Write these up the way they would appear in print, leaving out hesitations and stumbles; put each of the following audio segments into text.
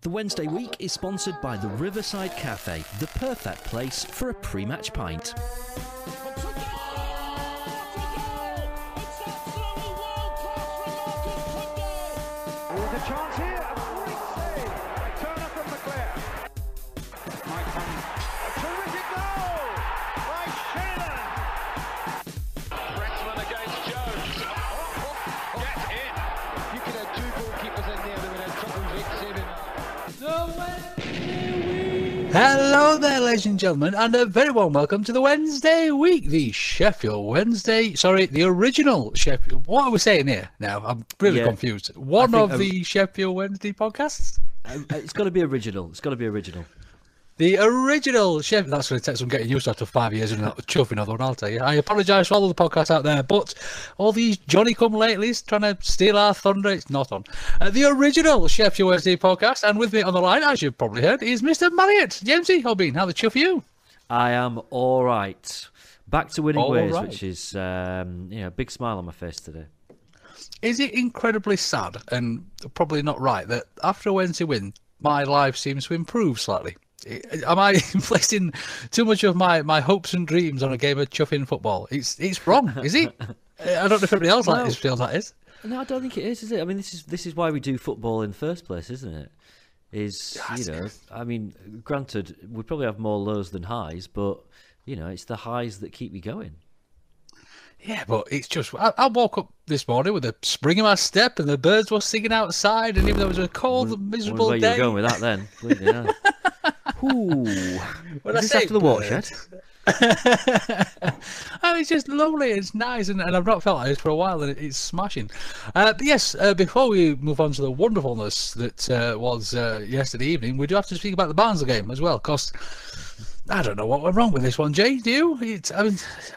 The Wednesday week is sponsored by the Riverside Cafe, the perfect place for a pre-match pint. There's a chance here, a great save, a turner from McClare. Might come, a terrific goal by Sheridan. Brexman against Jones. Get in. You could have two goalkeepers in there that would have trouble saving. Hello there, ladies and gentlemen, and a very warm welcome to the Wednesday week, the Sheffield Wednesday, the original Sheffield. What are we saying here now? I'm really confused. One of the Sheffield Wednesday podcasts? It's got to be original. It's got to be original. The original Sheffield. That's going to take some getting used to after 5 years and not chuffing another one, I'll tell you. I apologise for all the podcasts out there, but all these Johnny-come-latelys trying to steal our thunder, it's not on. The original Sheffield Wednesday podcast, and with me on the line, as you've probably heard, is Mr. Marriott. Jamesy, how the chuff are you? I am all right. Back to winning ways, right. Which is a big smile on my face today. Is it incredibly sad and probably not right that after a Wednesday win, my life seems to improve slightly? Am I placing too much of my hopes and dreams on a game of chuffing football? It's wrong, is it? I don't know if everybody else feels that is. No, I don't think it is it? I mean, this is why we do football in the first place, isn't it? I mean, granted, we probably have more lows than highs, but it's the highs that keep you going. Yeah, but it's just, I woke up this morning with a spring in my step and the birds were singing outside, and even though it was a cold and miserable day. Where you were going with that then? Yeah. Ooh. Is this after the watershed? It's just lovely, it's nice, and I've not felt like this for a while, and it's smashing. But yes, before we move on to the wonderfulness that was yesterday evening, we do have to speak about the Barnsley game as well, because I don't know what went wrong with this one, Jay, do you?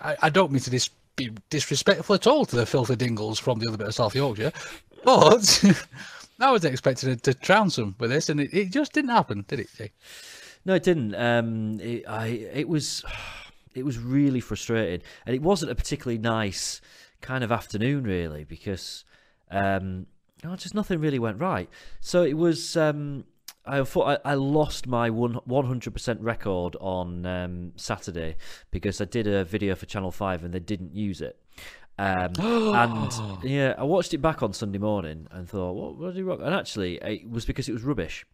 I don't mean to be disrespectful at all to the filthy dingles from the other bit of South Yorkshire, but I was expecting to trounce them with this, and it just didn't happen, did it, Jay? No, it didn't. It was really frustrating, and it wasn't a particularly nice kind of afternoon, really, because just nothing really went right. So it was. I thought I lost my 100% record on Saturday because I did a video for Channel 5 and they didn't use it. And I watched it back on Sunday morning and thought, what did I wrong? And actually, it was because it was rubbish.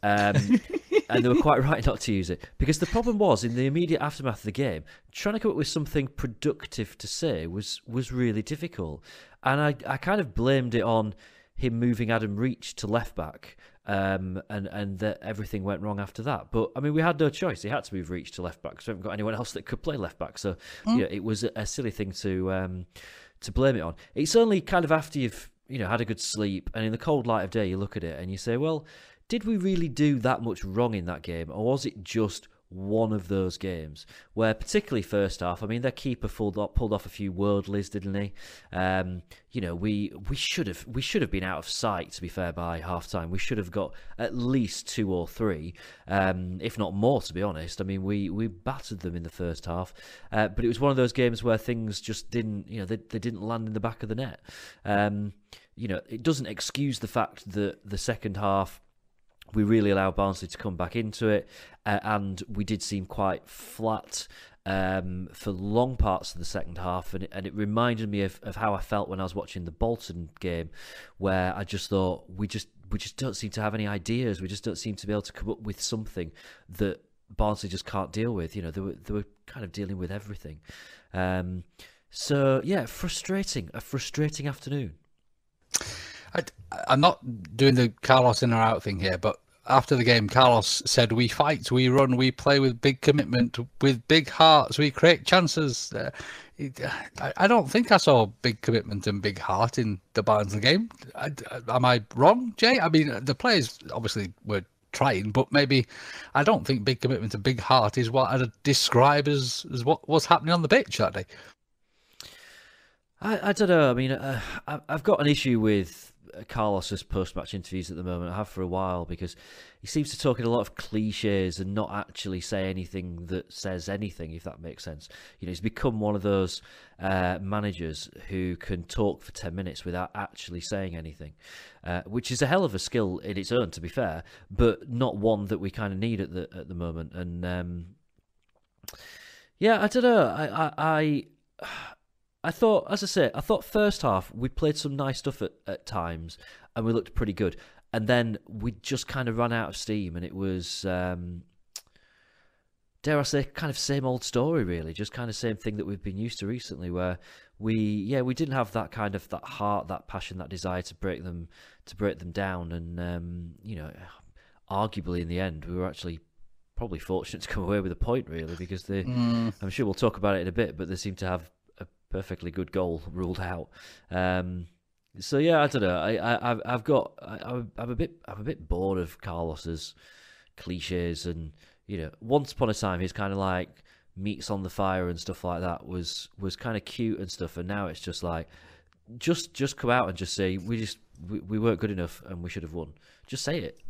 And they were quite right not to use it, because the problem was, in the immediate aftermath of the game, trying to come up with something productive to say was really difficult. And I kind of blamed it on him moving Adam Reach to left back, and that everything went wrong after that. But I mean, we had no choice. He had to move Reach to left back because we haven't got anyone else that could play left back. So it was a silly thing to blame it on. It's only kind of after you've had a good sleep and in the cold light of day you look at it and you say, well, did we really do that much wrong in that game, or was it just one of those games where, particularly first half, I mean, their keeper pulled off a few worldlies, didn't he? We should have been out of sight, to be fair, by half time. We should have got at least 2 or 3, if not more, to be honest. I mean, we battered them in the first half, but it was one of those games where things just didn't, they didn't land in the back of the net. It doesn't excuse the fact that the second half, we really allowed Barnsley to come back into it, and we did seem quite flat for long parts of the second half, and it reminded me of how I felt when I was watching the Bolton game, where I just thought we just don't seem to have any ideas. We just don't seem to be able to come up with something that Barnsley just can't deal with. They were kind of dealing with everything. So yeah, a frustrating afternoon. I'm not doing the Carlos in or out thing here, but after the game, Carlos said, we fight, we run, we play with big commitment, with big hearts, we create chances. I don't think I saw big commitment and big heart in the Barnsley game. Am I wrong, Jay? I mean, the players obviously were trying, but maybe I don't think big commitment and big heart is what I'd describe as what was happening on the pitch that day. I don't know. I mean, I've got an issue with Carlos's post-match interviews at the moment. I have for a while, because he seems to talk in a lot of cliches and not actually say anything that says anything, if that makes sense. He's become one of those managers who can talk for 10 minutes without actually saying anything, which is a hell of a skill in its own, to be fair, but not one that we kind of need at the moment. And yeah, I don't know. I thought, as I say, first half we played some nice stuff at times, and we looked pretty good. And then we just kind of ran out of steam, and it was, dare I say, kind of same old story, really. Just kind of same thing that we've been used to recently, where we didn't have that kind of that heart, that passion, that desire to break them down. And arguably in the end, we were actually probably fortunate to come away with a point, really, because I'm sure we'll talk about it in a bit, but they seem to have a perfectly good goal ruled out. So yeah, I don't know. I'm a bit bored of Carlos's cliches, and once upon a time his kind of like meats on the fire and stuff like that was kind of cute and stuff, and now it's just like just come out and just say we weren't good enough and we should have won. Just say it.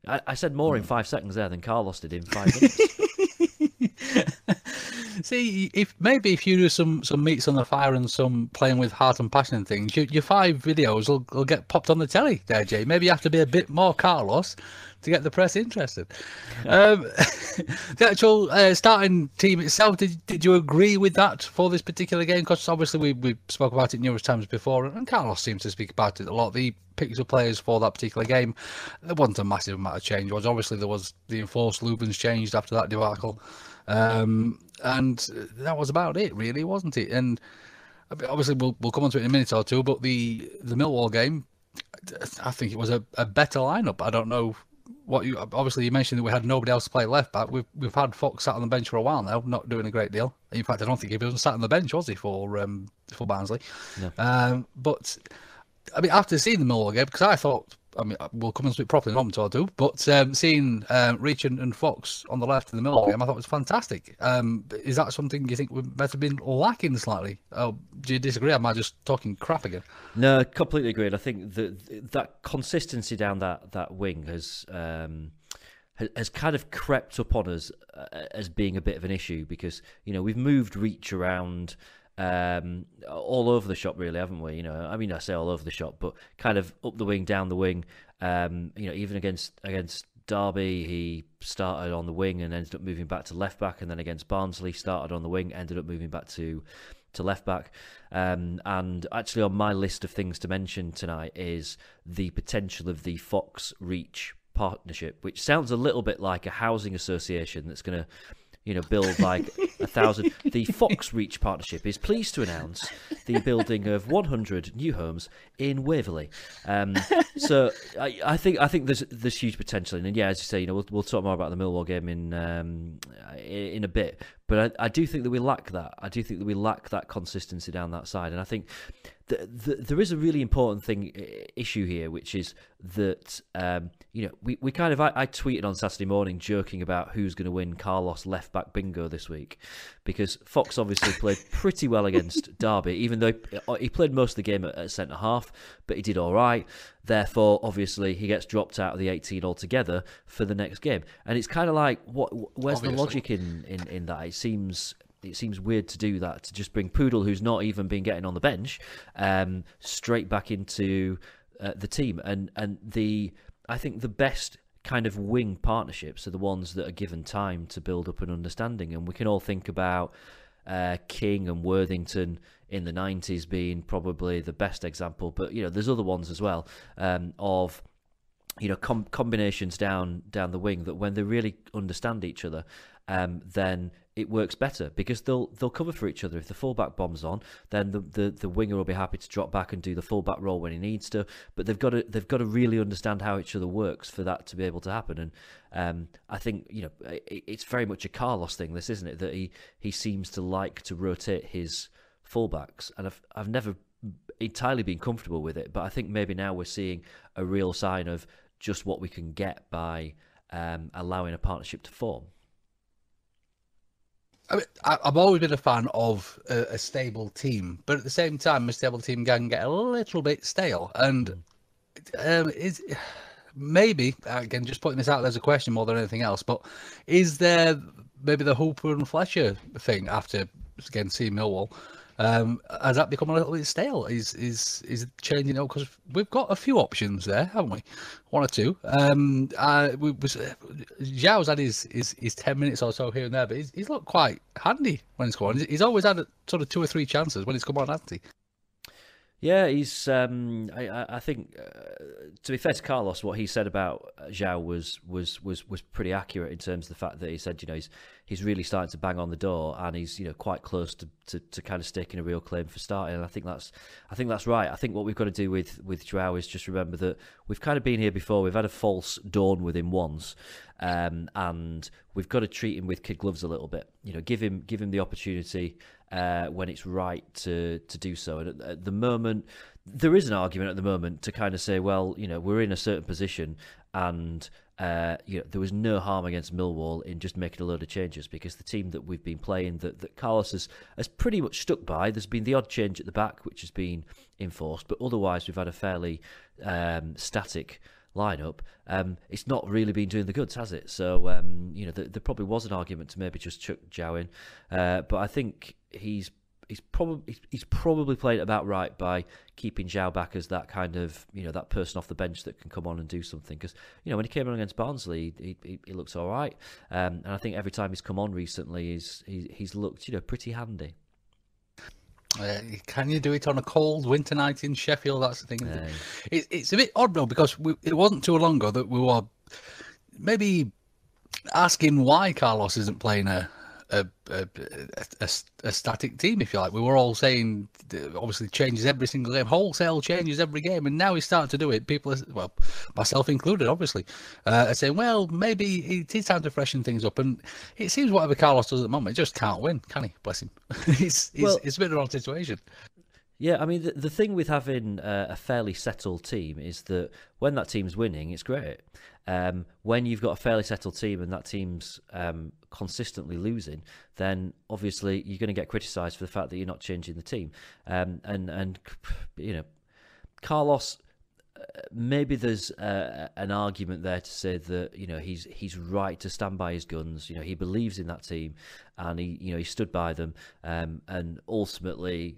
I said more in 5 seconds there than Carlos did in 5 minutes. See, if you do some meats on the fire and some playing with heart and passion and things, your 5 videos will get popped on the telly there, Jay. Maybe you have to be a bit more Carlos to get the press interested. The actual starting team itself, did you agree with that for this particular game? Because obviously we spoke about it numerous times before, and Carlos seems to speak about it a lot. The picks of players for that particular game, there wasn't a massive amount of change. Obviously there was the enforced Lubens changed after that debacle. And that was about it, really, wasn't it? And obviously we'll come on to it in a minute or two, but the Millwall game, I think it was a better lineup. I don't know what you mentioned that we had nobody else to play left back. We've had Fox sat on the bench for a while now, not doing a great deal. In fact, I don't think he was sat on the bench, was he, for Barnsley? No. But I mean, after seeing the Millwall game, because I thought, we'll come into it properly in a moment or two, but seeing Reach and Fox on the left in the Millwall game, I thought was fantastic. Is that something you think we might have been lacking slightly? Oh, do you disagree? Am I just talking crap again? No, completely agreed. I think that consistency down that wing has kind of crept up on us as being a bit of an issue, because we've moved Reach around all over the shop, really, haven't we? I say all over the shop, but kind of up the wing, down the wing. Even against Derby, he started on the wing and ended up moving back to left back, and then against Barnsley, started on the wing, ended up moving back to left back. And actually, on my list of things to mention tonight is the potential of the Fox Reach partnership, which sounds a little bit like a housing association that's going to build like 1,000. The Fox Reach partnership is pleased to announce the building of 100 new homes in Waverley. So I think there's huge potential, and yeah, as you say, we'll talk more about the Millwall game in a bit. But I do think that we lack that. I do think that we lack that consistency down that side, and I think there is a really important issue here, which is that we kind of I tweeted on Saturday morning joking about who's going to win Carlos left back bingo this week, because Fox obviously played pretty well against Derby, even though he played most of the game at centre half, but he did all right. Therefore, obviously, he gets dropped out of the 18 altogether for the next game, and it's kind of like, where's the logic in that? It seems weird to do that, to just bring Poodle, who's not even been getting on the bench, straight back into the team. And I think the best kind of wing partnerships are the ones that are given time to build up an understanding. And we can all think about King and Worthington in the 90s being probably the best example, but there's other ones as well of combinations down the wing that when they really understand each other, then it works better, because they'll cover for each other. If the fullback bombs on, then the winger will be happy to drop back and do the fullback role when he needs to. But they've got to really understand how each other works for that to be able to happen. And I think it's very much a Carlos thing, this, isn't it? That he seems to like to rotate his fullbacks, and I've never entirely been comfortable with it. But I think maybe now we're seeing a real sign of just what we can get by allowing a partnership to form. I've always been a fan of a stable team, but at the same time, a stable team can get a little bit stale. And Is maybe again just putting this out there as a question more than anything else, but is there maybe the Hooper and Fletcher thing after again seeing Millwall? Has that become a little bit stale? Is changing out because we've got a few options there, haven't we? One or two. Zhao's had his 10 minutes or so here and there, but he's looked quite handy when he's come on. He's always had sort of 2 or 3 chances when he's come on, hasn't he? Yeah, he's. I think, to be fair to Carlos, what he said about Zhao was pretty accurate in terms of the fact that he said, he's really starting to bang on the door, and he's quite close to kind of staking a real claim for starting. And I think that's right. I think what we've got to do with Zhao is just remember that we've kind of been here before. We've had a false dawn with him once, and we've got to treat him with kid gloves a little bit. Give him the opportunity when it's right to do so. And at the moment, there is an argument at the moment to kind of say, well, we're in a certain position, and there was no harm against Millwall in just making a load of changes, because the team that we've been playing, that Carlos has pretty much stuck by, there's been the odd change at the back which has been enforced, but otherwise we've had a fairly static lineup. It's not really been doing the goods, has it? So there probably was an argument to maybe just chuck Zhao in, but I think he's probably played it about right by keeping Zhao back as that kind of that person off the bench that can come on and do something. Because when he came on against Barnsley, he looks all right, and I think every time he's come on recently, he's looked pretty handy. Can you do it on a cold winter night in Sheffield? That's the thing. It's a bit odd though, because it wasn't too long ago that we were maybe asking why Carlos isn't playing a static team, if you like. We were all saying obviously changes every single game, wholesale changes every game, and now he's starting to do it. People, well, myself included, obviously, are saying, well, maybe it is time to freshen things up. And it seems whatever Carlos does at the moment, he just can't win, can he? Bless him. It's a bit of an odd situation. Yeah, I mean, the thing with having a fairly settled team is that when that team's winning, it's great. When you've got a fairly settled team and that team's consistently losing, then obviously you're going to get criticised for the fact that you're not changing the team. And Carlos, maybe there's an argument there to say that he's right to stand by his guns. He believes in that team, and he stood by them, and ultimately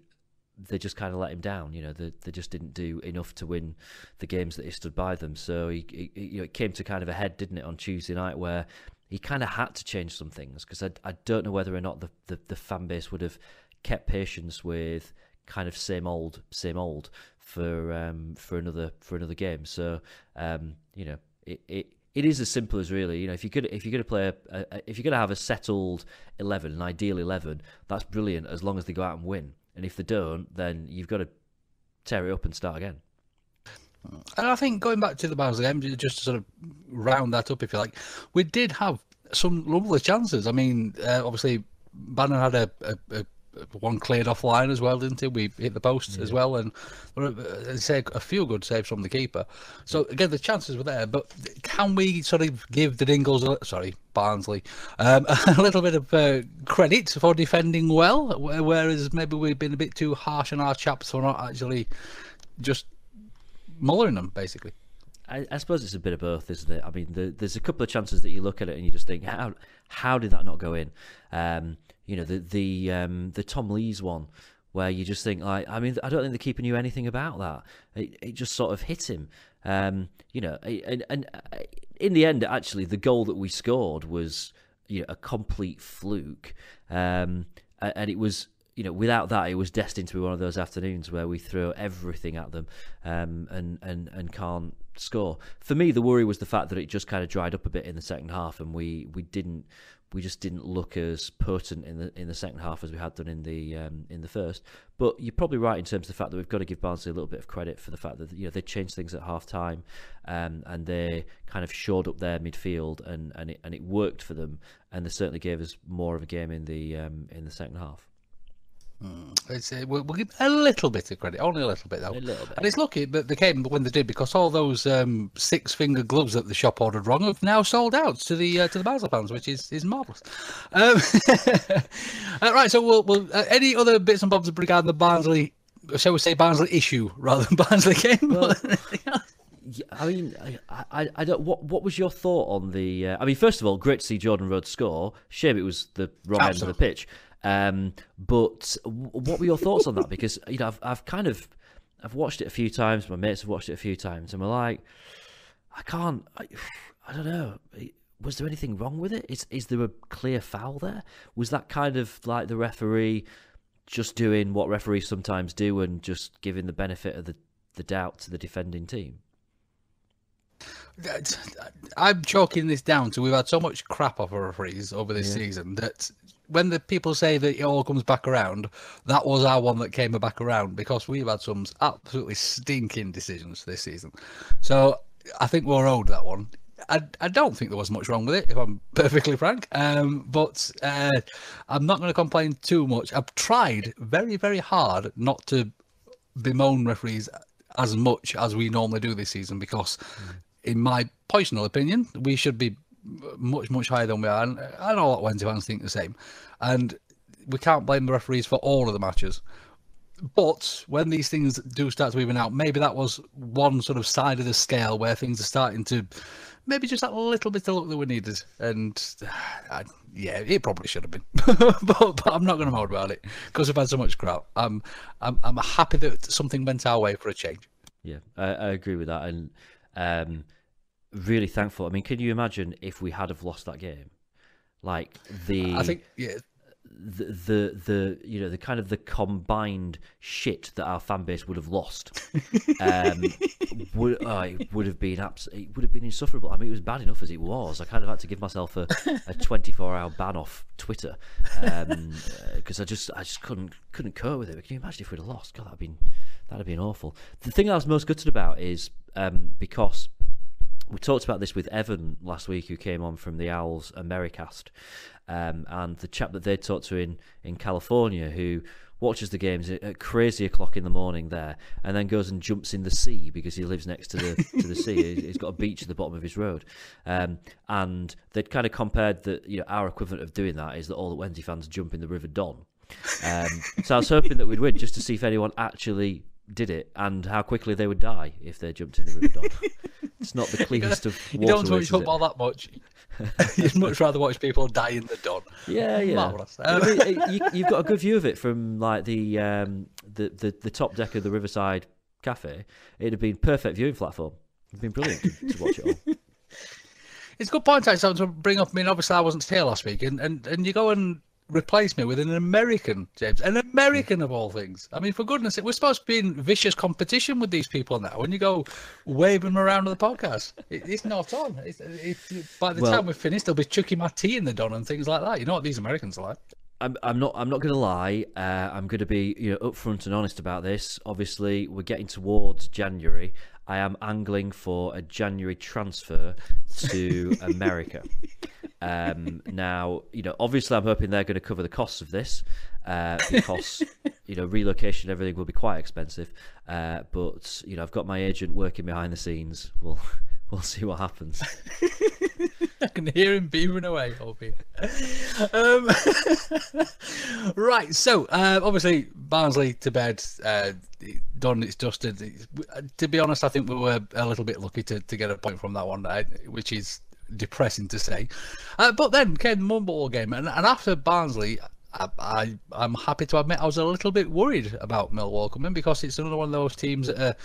they just kind of let him down. They just didn't do enough to win the games that he stood by them. So it came to kind of a head, didn't it, on Tuesday night, where he kind of had to change some things, because I don't know whether or not the fan base would have kept patience with kind of same old for another game. So it is as simple as really, if you're gonna have a settled 11, an ideal 11, that's brilliant as long as they go out and win. And if they don't, then you've got to tear it up and start again. And I think going back to the Barnsley game, just to sort of round that up, if you like, we did have some lovely chances. I mean, obviously, Bannon had a one cleared off line as well, didn't he? We hit the post as well, and say a few good saves from the keeper. So again, the chances were there, but can we sort of give the Barnsley, a little bit of credit for defending well, whereas maybe we've been a bit too harsh on our chaps for not actually just mollering them, basically. I suppose it's a bit of both, isn't it? I mean, there's a couple of chances that you look at it and you just think, how did that not go in? The Tom Lees one, where you just think, I don't think the keeper knew anything about that. It just sort of hit him. And in the end, actually, the goal that we scored was a complete fluke, and it was. Without that, it was destined to be one of those afternoons where we throw everything at them and can't score. For me, the worry was the fact that it just kind of dried up a bit in the second half, and we just didn't look as potent in the second half as we had done in the first. But you're probably right in terms of the fact that we've got to give Barnsley a little bit of credit for the fact that they changed things at half time, and they kind of shored up their midfield, and it worked for them, and they certainly gave us more of a game in the second half. We'll give a little bit of credit, only a little bit though. A little bit. And it's lucky that they came when they did, because all those 6-finger gloves that the shop ordered wrong have now sold out to the Barnsley fans, which is marvellous. Right, so we'll any other bits and bobs regarding the Barnsley, shall we say Barnsley issue rather than Barnsley game? Well, Yeah, I mean, I don't. What was your thought on the? I mean, first of all, great to see Jordan Rhodes score. Shame it was the wrong end of the pitch. But what were your thoughts on that? Because I've watched it a few times. My mates have watched it a few times, and we're like, I don't know. Was there anything wrong with it? Is there a clear foul there? Was that kind of like the referee just doing what referees sometimes do and just giving the benefit of the doubt to the defending team? I'm chalking this down to we've had so much crap off our referees over this season that when the people say that it all comes back around, that was our one that came back around, because we've had some absolutely stinking decisions this season. So I think we're owed that one. I don't think there was much wrong with it, if I'm perfectly frank. But I'm not going to complain too much. I've tried very, very hard not to bemoan referees as much as we normally do this season, because in my personal opinion, we should be much, much higher than we are. And I know a lot of Wednesday fans think the same. And we can't blame the referees for all of the matches. But when these things do start to even out, maybe that was one sort of side of the scale where things are starting to maybe just that little bit of luck that we needed. And yeah, it probably should have been. but I'm not going to moan about it because we've had so much crap. I'm happy that something went our way for a change. Yeah, I agree with that. And really thankful. I mean, can you imagine if we had have lost that game? Like I think, yeah. The the kind of the combined shit that our fan base would have lost it would have been insufferable. I mean, it was bad enough as it was. I kind of had to give myself a 24-hour ban off Twitter because I just couldn't cope with it. Can you imagine if we'd have lost? God, that'd have been awful. The thing I was most gutted about is because we talked about this with Evan last week, who came on from the Owls Americast, and the chap that they talked to in California, who watches the games at crazy o'clock in the morning there, and then goes and jumps in the sea because he lives next to the sea. He's got a beach at the bottom of his road, and they'd kind of compared that our equivalent of doing that is that all the Wednesday fans jump in the River Don. So I was hoping that we'd win just to see if anyone actually did it and how quickly they would die if they jumped in the River Don. It's not the cleanest of waterways. You don't watch football that much. You'd much rather watch people die in the Don. Yeah. I mean, you've got a good view of it from like the top deck of the Riverside Cafe. It'd have been perfect viewing platform. It'd been brilliant to watch it all. It's a good point actually to bring up. I mean, obviously I wasn't here last week, and you go and replace me with an American, James, an American of all things. I mean, for goodness sake, we're supposed to be in vicious competition with these people now. When you go waving them around on the podcast, it's not on. By the time we're finished, they'll be chucking my tea in the Don and things like that. You know what these Americans are like. I'm not going to lie. I'm going to be upfront and honest about this. Obviously, we're getting towards January. I am angling for a January transfer to America. Now, obviously I'm hoping they're going to cover the costs of this because, relocation and everything will be quite expensive. But, I've got my agent working behind the scenes. We'll see what happens. I can hear him beaming away, hoping. Right, so obviously Barnsley to bed, done, it's dusted. To be honest, I think we were a little bit lucky to get a point from that one, which is depressing to say. But then came the Millwall game, and after Barnsley, I'm happy to admit I was a little bit worried about Millwall coming, because it's another one of those teams that are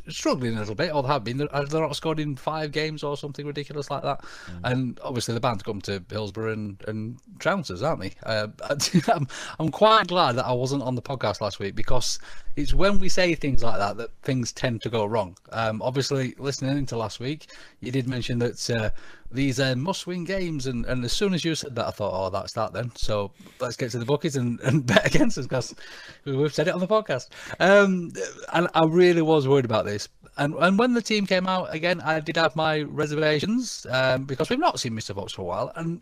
struggling a little bit, or have been. They're not scored in 5 games or something ridiculous like that. And obviously they're bound to come to Hillsborough and trounce us, aren't they? I'm quite glad that I wasn't on the podcast last week, because it's when we say things like that that things tend to go wrong. Obviously, listening into last week, you did mention that these are must-win games, and as soon as you said that, I thought, oh, that's that then. So let's get to the bookies and bet against us, because we've said it on the podcast. And I really was worried about this. And when the team came out, again, I did have my reservations, because we've not seen Mr. Fox for a while. And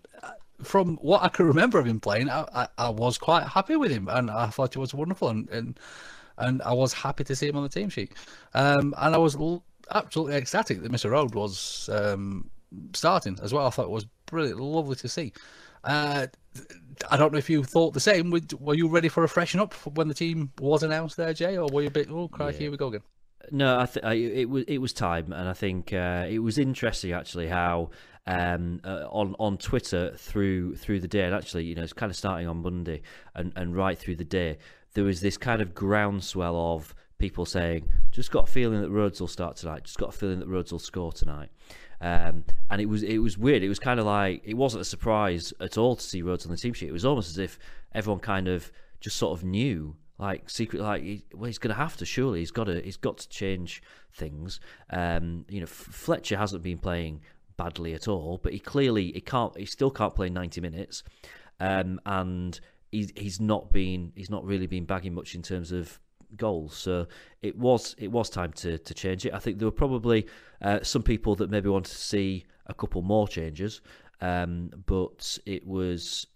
from what I can remember of him playing, I was quite happy with him, and I thought he was wonderful, and I was happy to see him on the team sheet. And I was absolutely ecstatic that Mr. Rode was starting as well. I thought it was brilliant, lovely to see. I don't know if you thought the same. Were you ready for a freshen up when the team was announced there, Jay, or were you a bit, oh crikey, here we go again? No, it was time, and I think it was interesting actually how on Twitter through the day, and actually, you know, it's kind of starting on Monday and right through the day, there was this kind of groundswell of people saying, just got a feeling that Rhodes will start tonight, just got a feeling that Rhodes will score tonight. And it was weird. It was kind of like, it wasn't a surprise at all to see Rhodes on the team sheet. It was almost as if everyone kind of just sort of knew, like secretly, like, he's going to have to. Surely he's got to change things. You know, Fletcher hasn't been playing badly at all, but he still can't play 90 minutes, and he's not really been bagging much in terms of goals. So it was time to change it. I think there were probably some people that maybe wanted to see a couple more changes, but it was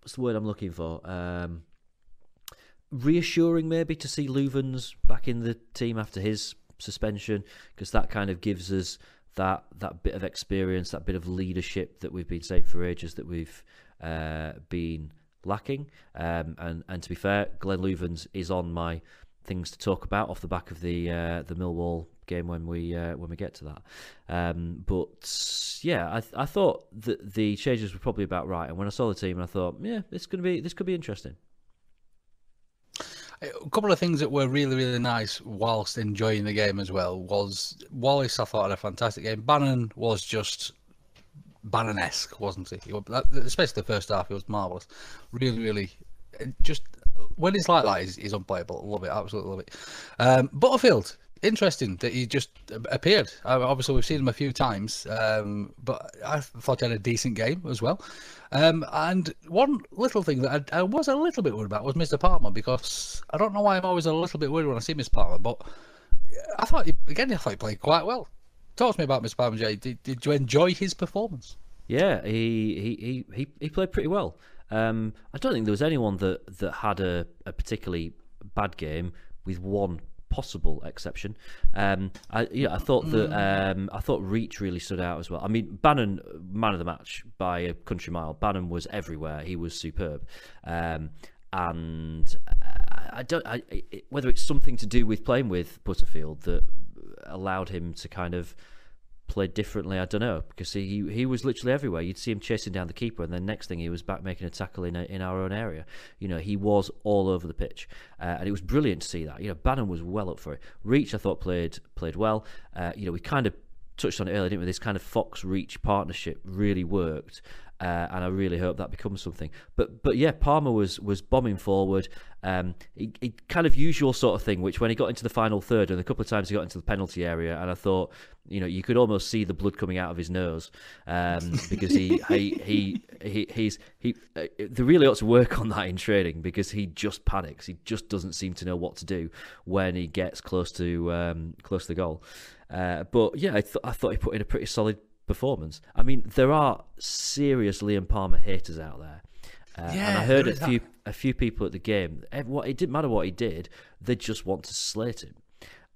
what's the word I'm looking for? Reassuring maybe to see Louvens back in the team after his suspension, because that kind of gives us that bit of experience, that bit of leadership that we've been saying for ages that we've been lacking. And to be fair, Glenn Louvens is on my things to talk about off the back of the Millwall game when we get to that. But yeah, I thought that the changes were probably about right. And when I saw the team, I thought, yeah, this could be interesting. A couple of things that were really, really nice whilst enjoying the game as well was Wallace, I thought, had a fantastic game. Bannon was just Bannon-esque, wasn't he? Especially the first half, he was marvellous. Really, really, just when it's like that, he's unplayable. Love it, absolutely love it. Butterfield, interesting that he just appeared. Obviously, we've seen him a few times, but I thought he had a decent game as well. And one little thing that I was a little bit worried about was Mr. Palmer, because I don't know why I'm always a little bit worried when I see Mr. Palmer, but I thought he played quite well. Talk to me about Mr. Palmer, Jay. Did you enjoy his performance? Yeah, he played pretty well. I don't think there was anyone that had a particularly bad game, with one possible exception. I thought that I thought Reach really stood out as well. I mean, Bannon, man of the match by a country mile. Bannon was everywhere. He was superb. And whether it's something to do with playing with Butterfield that allowed him to kind of play differently, I don't know, because he was literally everywhere. You'd see him chasing down the keeper, and then next thing he was back making a tackle in our own area. You know, he was all over the pitch, and it was brilliant to see that. You know, Bannon was well up for it. Reach, I thought, played well. You know, we kind of touched on it earlier, didn't we? This kind of Fox-Reach partnership really worked, and I really hope that becomes something. But yeah, Palmer was bombing forward. He kind of usual sort of thing, which when he got into the final third, and a couple of times he got into the penalty area, and I thought, you know, you could almost see the blood coming out of his nose, because he they really ought to work on that in training, because he just panics. He just doesn't seem to know what to do when he gets close to the goal. But yeah, I thought he put in a pretty solid performance. I mean, there are serious Liam Palmer haters out there. And I heard a few people at the game. It didn't matter what he did; they just want to slate him.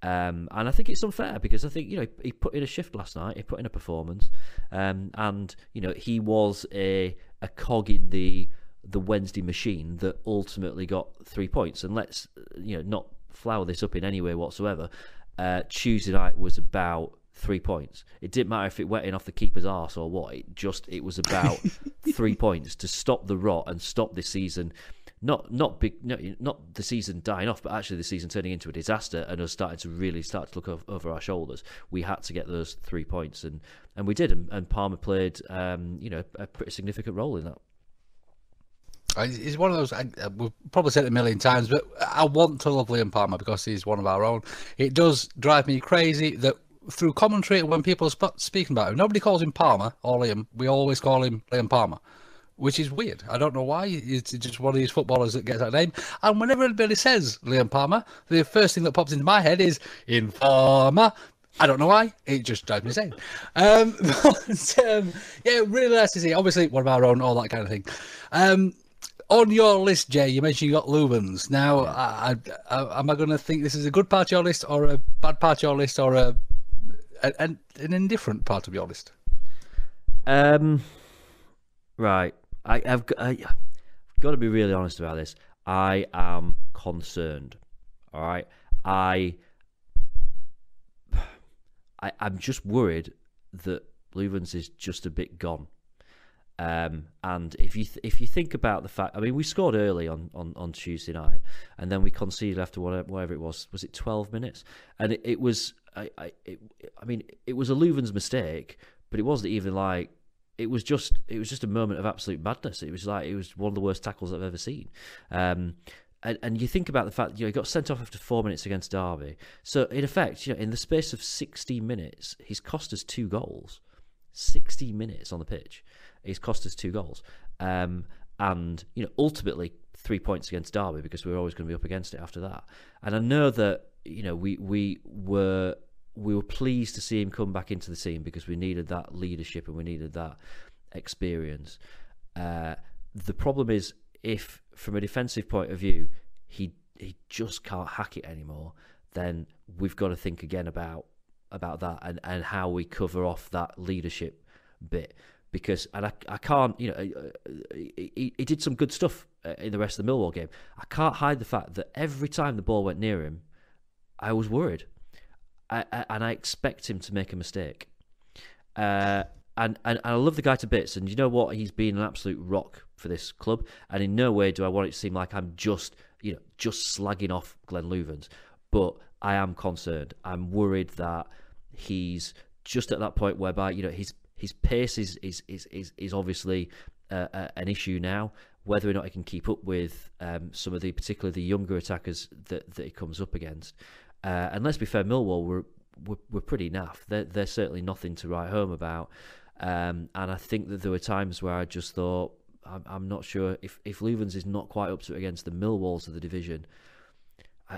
And I think it's unfair, because I think, you know, he put in a shift last night. He put in a performance, and you know, he was a cog in the Wednesday machine that ultimately got 3 points. And let's, you know, not flower this up in any way whatsoever. Tuesday night was about 3 points. It didn't matter if it went in off the keeper's arse or what. It was about 3 points to stop the rot and stop this season, not the season dying off, but actually the season turning into a disaster and us starting to look over our shoulders. We had to get those 3 points, and we did. And Palmer played, you know, a pretty significant role in that. He's one of those, we've probably said it a million times, but I want to love Liam Palmer because he's one of our own. It does drive me crazy that through commentary, when people are speaking about him, nobody calls him Palmer or Liam. We always call him Liam Palmer, which is weird. I don't know why. It's just one of these footballers that gets that name. And whenever anybody says Liam Palmer, the first thing that pops into my head is Informer. I don't know why. It just drives me insane. Yeah, really nice to see. Obviously, one of our own, all that kind of thing. On your list, Jay, you mentioned you got Louvens. Now, am I going to think this is a good part of your list, or a bad part of your list, or an indifferent part of your list? Right. I've got to be really honest about this. I am concerned. All right, I'm just worried that Louvens is just a bit gone. And if you think about the fact, I mean, we scored early on Tuesday night, and then we conceded after whatever it was it 12 minutes? And it was, I mean, it was a Louvens mistake, but it wasn't even like, it was just a moment of absolute madness. It was one of the worst tackles I've ever seen. And you think about the fact, he got sent off after 4 minutes against Derby. So in effect, in the space of 16 minutes, he's cost us 2 goals. 16 minutes on the pitch. He's cost us 2 goals. And, ultimately 3 points against Derby, because we were always going to be up against it after that. And I know that, we were pleased to see him come back into the team, because we needed that leadership and we needed that experience. The problem is, if from a defensive point of view, he just can't hack it anymore, then we've got to think again about that and how we cover off that leadership bit. Because, and I can't, he did some good stuff in the rest of the Millwall game. I can't hide the fact that every time the ball went near him, I was worried. And I expect him to make a mistake. And I love the guy to bits. And you know what? He's been an absolute rock for this club. And in no way do I want it to seem like I'm just slagging off Glenn Louvens. But I am concerned. I'm worried that he's just at that point whereby, his pace is obviously an issue now. Whether or not he can keep up with some of particularly the younger attackers that he comes up against. And let's be fair, Millwall were pretty naff. They're certainly nothing to write home about. And I think that there were times where I just thought, I'm not sure if Louvens is not quite up to it against the Millwalls of the division.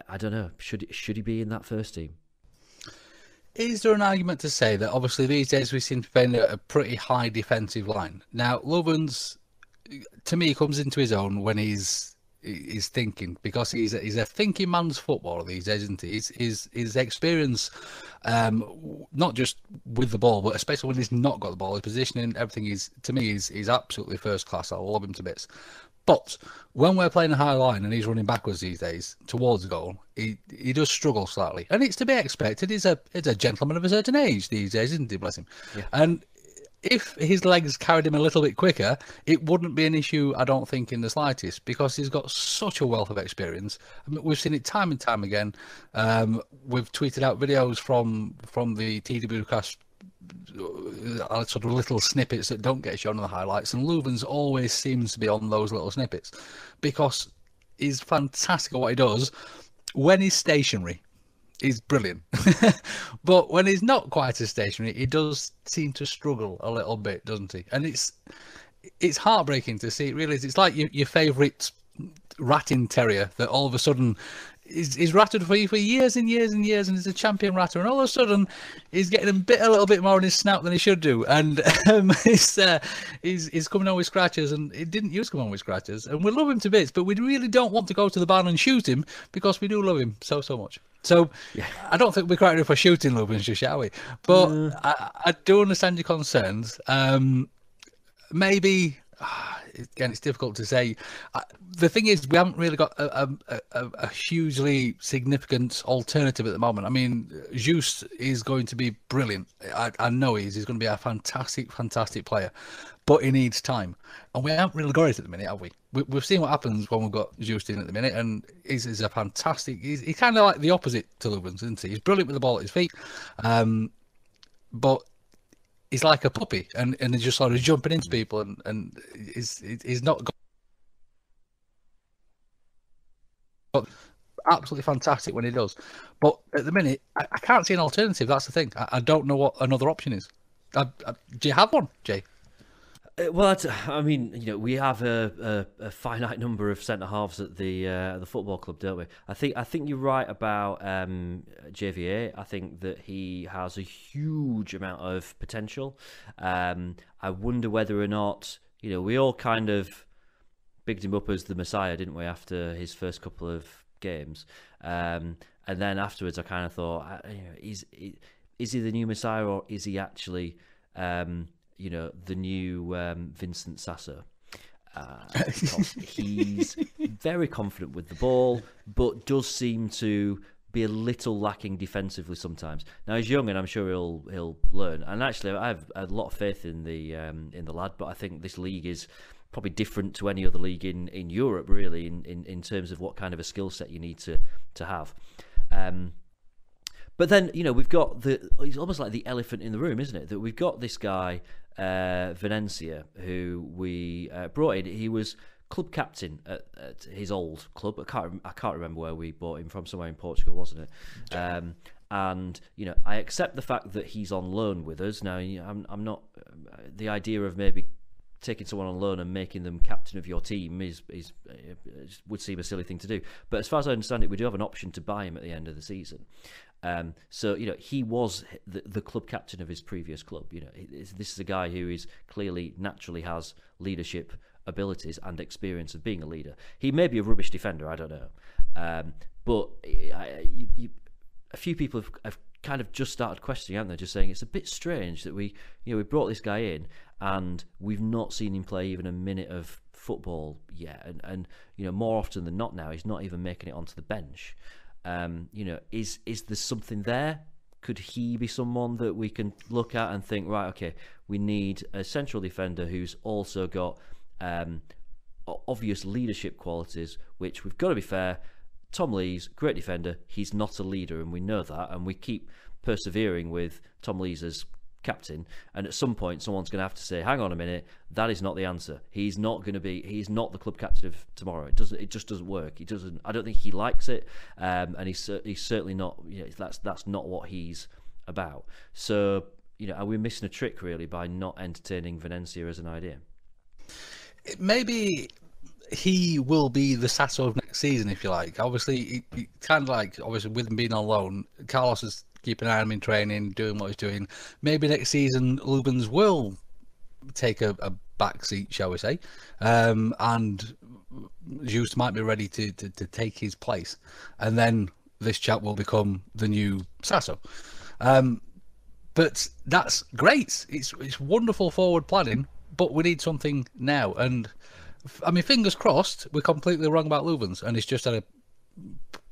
I don't know. Should he be in that first team? Is there an argument to say that obviously these days we seem to be playing a pretty high defensive line? Now, Louvens, to me, comes into his own when he's thinking, because he's a thinking man's footballer these days, isn't he? His experience, not just with the ball, but especially when he's not got the ball, his positioning, everything is, to me, is absolutely first class. I love him to bits. But when we're playing a high line and he's running backwards these days towards the goal, he does struggle slightly, and it's to be expected. He's a gentleman of a certain age these days, isn't he? Bless him. Yeah. And if his legs carried him a little bit quicker, it wouldn't be an issue, I don't think, in the slightest, because he's got such a wealth of experience. I mean, we've seen it time and time again. We've tweeted out videos from the TW cast, sort of little snippets that don't get shown in the highlights, and Louvens always seems to be on those little snippets because he's fantastic at what he does. When he's stationary, he's brilliant. But when he's not quite as stationary, he does seem to struggle a little bit, doesn't he? And it's heartbreaking to see. It really is. It's like your favourite ratting terrier that all of a sudden is ratted for you for years and years and years, and he's a champion ratter, and all of a sudden he's getting a little bit more in his snout than he should do, and he's coming on with scratches, and it didn't used to come on with scratches, and we love him to bits, but we really don't want to go to the barn and shoot him because we do love him so much. So yeah. I don't think we're quite ready for shooting Louvens, shall we? But I do understand your concerns. Maybe. Again, it's difficult to say. The thing is, we haven't really got a hugely significant alternative at the moment. I mean, Just is going to be brilliant. I know he's going to be a fantastic player, but he needs time. And we haven't really got it at the minute, have we? We've seen what happens when we've got Just in at the minute, and he's a fantastic... He's kind of like the opposite to Louvens, isn't he? He's brilliant with the ball at his feet, but... he's like a puppy, and he's just sort of jumping into people, and he's not got absolutely fantastic when he does. But at the minute, I can't see an alternative. That's the thing. I don't know what another option is. Do you have one, Jay? Well, I mean, we have a finite number of centre halves at the football club, don't we? I think you're right about JVA. I think that he has a huge amount of potential. I wonder whether or not, we all kind of bigged him up as the Messiah, didn't we, after his first couple of games? And then afterwards, I kind of thought, is he the new Messiah, or is he actually... the new Vincent Sasser. because he's very confident with the ball, but does seem to be a little lacking defensively sometimes. Now he's young, and I'm sure he'll learn. And actually, I have a lot of faith in the lad. But I think this league is probably different to any other league in Europe, really, in terms of what kind of a skill set you need to have. But then, we've got it's almost like the elephant in the room, isn't it? That we've got this guy, Venezia, who we brought in. He was club captain at his old club. I can't remember where we bought him from. Somewhere in Portugal, wasn't it? And I accept the fact that he's on loan with us now. I'm not the idea of maybe taking someone on loan and making them captain of your team would seem a silly thing to do. But as far as I understand it, we do have an option to buy him at the end of the season. So he was the club captain of his previous club. This is a guy who is clearly naturally has leadership abilities and experience of being a leader. He may be a rubbish defender, I don't know, but a few people have kind of just started questioning, haven't they? Just saying it's a bit strange that we brought this guy in and we've not seen him play even a minute of football yet, and more often than not now he's not even making it onto the bench. Is there something there? Could he be someone that we can look at and think, right, okay, we need a central defender who's also got obvious leadership qualities, which, we've got to be fair, Tom Lees, great defender, he's not a leader, and we know that, and we keep persevering with Tom Lees as captain, and at some point someone's going to have to say, hang on a minute, that is not the answer. He's not the club captain of tomorrow. It just doesn't work. I don't think he likes it, and he's certainly not, that's not what he's about. So are we missing a trick really by not entertaining Valencia as an idea? Maybe he will be the Sasso of next season, if you like. Obviously, kind of like, obviously, with him being on loan, Carlos is keeping an eye on him in training, doing what he's doing. Maybe next season, Lubens will take a back seat, shall we say, and Just might be ready to take his place. And then this chap will become the new Sasso. But that's great. It's wonderful forward planning, but we need something now. And I mean, fingers crossed, we're completely wrong about Lubens, and he's just had a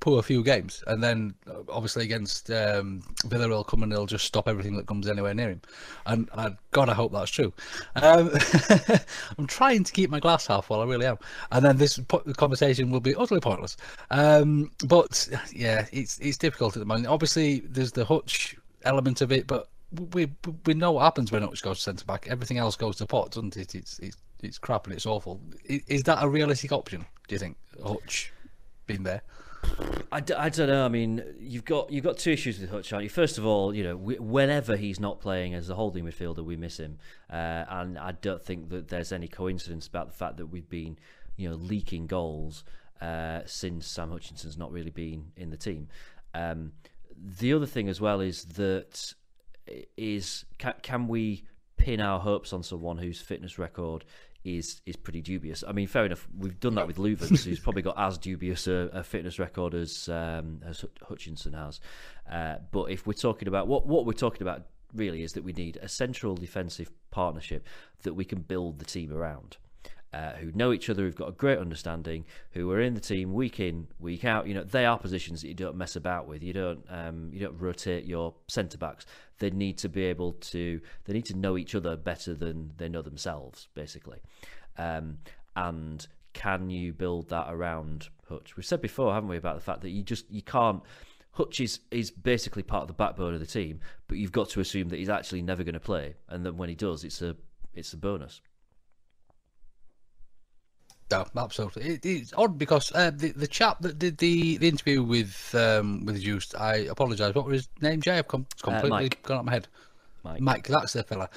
poor few games. And then obviously against Villarreal come and they'll just stop everything that comes anywhere near him. And God, I hope that's true. I'm trying to keep my glass half full, I really am. And then this conversation will be utterly pointless. But yeah, it's difficult at the moment. Obviously, there's the Hutch element of it, but we know what happens when Hutch goes to centre back. Everything else goes to pot, doesn't it? It's crap and it's awful. Is that a realistic option, do you think, Hutch being there? I don't know. I mean, you've got two issues with Hutch, aren't you? First of all, whenever he's not playing as a holding midfielder, we miss him, and I don't think that there's any coincidence about the fact that we've been, leaking goals since Sam Hutchinson's not really been in the team. The other thing as well is that can we pin our hopes on someone whose fitness record is pretty dubious? I mean, fair enough, we've done that with Luvens, who's probably got as dubious a fitness record as Hutchinson has. But if we're talking about what we're talking about really is that we need a central defensive partnership that we can build the team around, who know each other, who've got a great understanding, who are in the team week in, week out. They are positions that you don't mess about with. You don't rotate your centre backs. They need to be able to. They need to know each other better than they know themselves, basically. And can you build that around Hutch? We've said before, haven't we, about the fact that you can't. Hutch is basically part of the backbone of the team, but you've got to assume that he's actually never going to play, and then when he does, it's a bonus. No, absolutely. It's odd because the chap that did the interview with Juice, I apologise. What was his name, Jay? I've completely gone out of my head. Mike, that's the fella.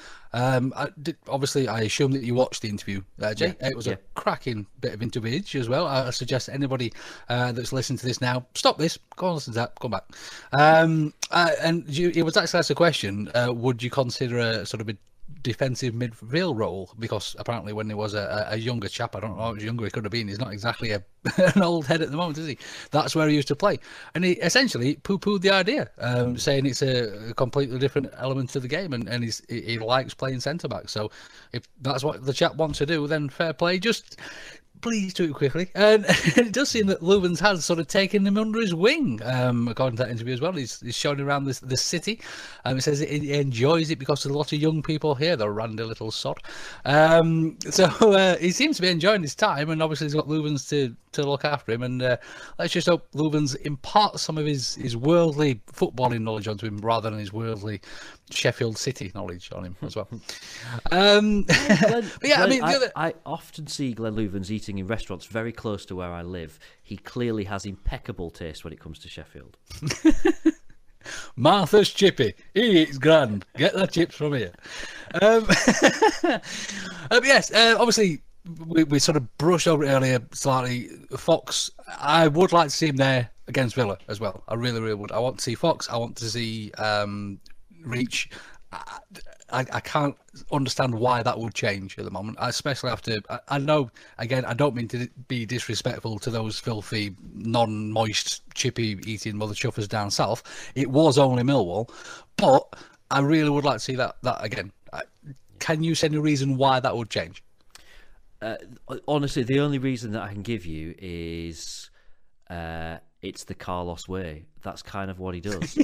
Obviously, I assume that you watched the interview, Jay. Yeah, it was a cracking bit of interviewage as well. I suggest anybody that's listening to this now, stop this, go and listen to that, come back. And it was actually asked a question, would you consider a sort of a defensive midfield role, because apparently when he was a younger chap, I don't know how much younger he could have been, he's not exactly an old head at the moment, is he? That's where he used to play. And he essentially poo-pooed the idea, saying it's a completely different element to the game, and he likes playing centre-back. So if that's what the chap wants to do, then fair play. Just please do it quickly. And it does seem that Lubens has sort of taken him under his wing, according to that interview as well. He's showing around the city. He says he enjoys it because there's a lot of young people here, the randy little sod. So he seems to be enjoying his time, and obviously he's got Lubens to look after him. And let's just hope Lubens imparts some of his worldly footballing knowledge onto him rather than his worldly Sheffield City knowledge on him as well. I often see Glenn Lubens eating in restaurants very close to where I live. He clearly has impeccable taste when it comes to Sheffield. Martha's Chippy, he eats grand. Get the chips from here. Yes, obviously we sort of brushed over it earlier slightly. Fox, I would like to see him there against Villa as well. I really, really would. I want to see Fox. I want to see Reach. I can't understand why that would change at the moment, especially after, I know, again, I don't mean to be disrespectful to those filthy, non-moist, chippy-eating mother chuffers down south. It was only Millwall, but I really would like to see that again. Can you say any reason why that would change? Honestly, the only reason that I can give you is it's the Carlos way. That's kind of what he does.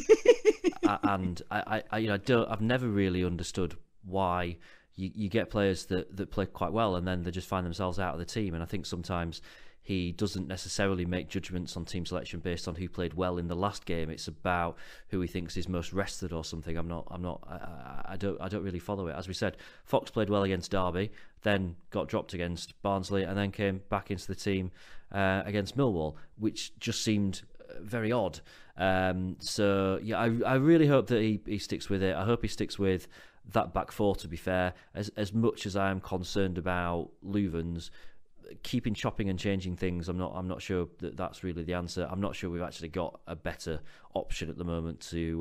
And I've never really understood why you get players that play quite well and then they just find themselves out of the team. And I think sometimes he doesn't necessarily make judgments on team selection based on who played well in the last game. It's about who he thinks is most rested or something. I don't really follow it. As we said, Fox played well against Derby, then got dropped against Barnsley, and then came back into the team against Millwall, which just seemed very odd. So yeah, I really hope that he sticks with it. I hope he sticks with that back four, to be fair. As much as I am concerned about Luvens keeping chopping and changing things, I'm not sure that that's really the answer. I'm not sure we've actually got a better option at the moment to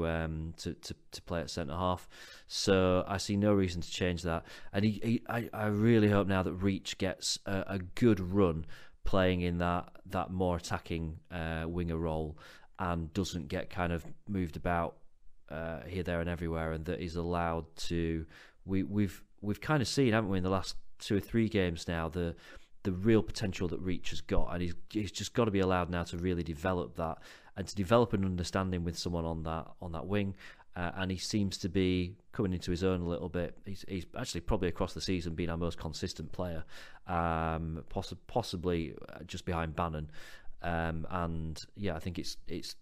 play at centre half. So I see no reason to change that. And I really hope now that Reach gets a good run playing in that more attacking winger role and doesn't get kind of moved about here, there, and everywhere, and that he's allowed to. We've kind of seen, haven't we, in the last 2 or 3 games now, the real potential that Reach has got, and he's just got to be allowed now to really develop that and to develop an understanding with someone on that wing. And he seems to be coming into his own a little bit. He's actually probably across the season been our most consistent player, possibly just behind Bannon. And yeah, I think it's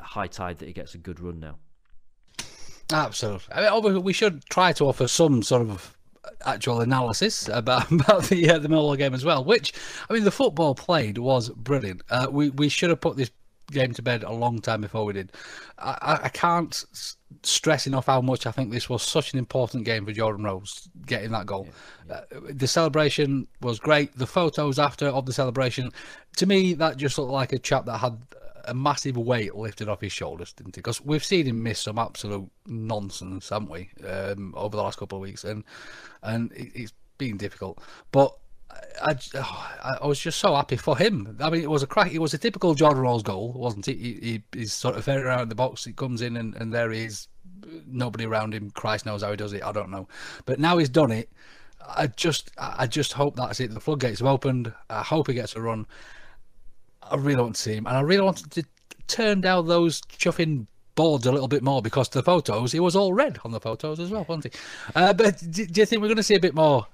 high tide that he gets a good run now. Absolutely. I mean, we should try to offer some sort of actual analysis about the Millwall game as well. Which, I mean, the football played was brilliant. We should have put this game to bed a long time before we did. I can't stress enough how much I think this was such an important game for Jordan Rose getting that goal. Yeah. The celebration was great. The photos after of the celebration, to me, that just looked like a chap that had a massive weight lifted off his shoulders, didn't it? Because we've seen him miss some absolute nonsense, haven't we, over the last couple of weeks, and it's been difficult. But I was just so happy for him. I mean, it was a typical Jordan Rose goal, wasn't it? He's sort of ferreting around the box. He comes in and there he is. Nobody around him. Christ knows how he does it. I don't know. But now he's done it. I just hope that's it. The floodgates have opened. I hope he gets a run. I really want to see him, and I really wanted to turn down those chuffing boards a little bit more, because the photos, he was all red on the photos as well, wasn't he? But do you think we're going to see a bit more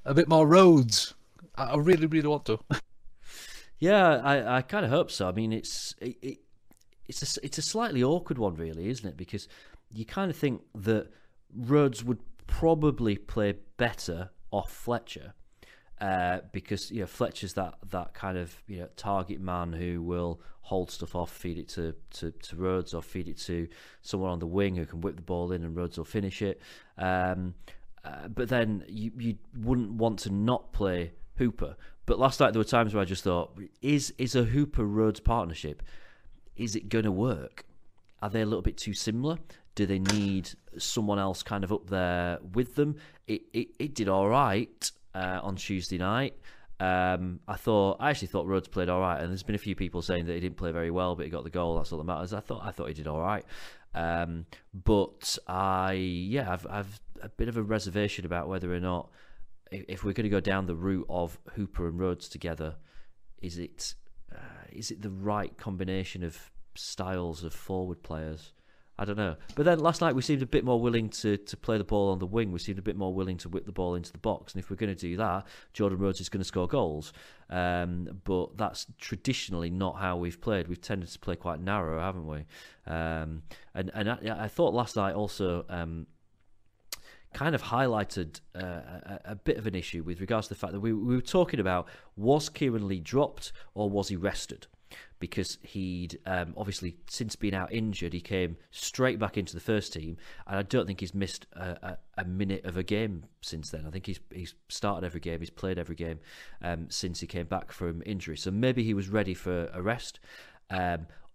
Rhodes? I really, really want to. Yeah, I kind of hope so. I mean, it's a slightly awkward one, really, isn't it? Because you kind of think that Rhodes would probably play better off Fletcher, because Fletcher's that kind of target man who will hold stuff off, feed it to Rhodes, or feed it to someone on the wing who can whip the ball in and Rhodes will finish it. But then you wouldn't want to not play Hooper. But last night there were times where I just thought, is a Hooper-Rhodes partnership, is it going to work? Are they a little bit too similar? Do they need someone else kind of up there with them? It did all right on Tuesday night. I actually thought Rhodes played all right, and there's been a few people saying that he didn't play very well, but he got the goal. That's all that matters. I thought he did all right, but I've a bit of a reservation about whether or not, if we're going to go down the route of Hooper and Rhodes together, is it the right combination of styles of forward players? I don't know. But then last night we seemed a bit more willing to play the ball on the wing. We seemed a bit more willing to whip the ball into the box. And if we're going to do that, Jordan Rhodes is going to score goals. But that's traditionally not how we've played. We've tended to play quite narrow, haven't we? And I thought last night also kind of highlighted a bit of an issue with regards to the fact that we were talking about, was Kieran Lee dropped or was he rested? Because he'd obviously, since being out injured, he came straight back into the first team, and I don't think he's missed a minute of a game since then. I think he's started every game, he's played every game since he came back from injury. So maybe he was ready for a rest,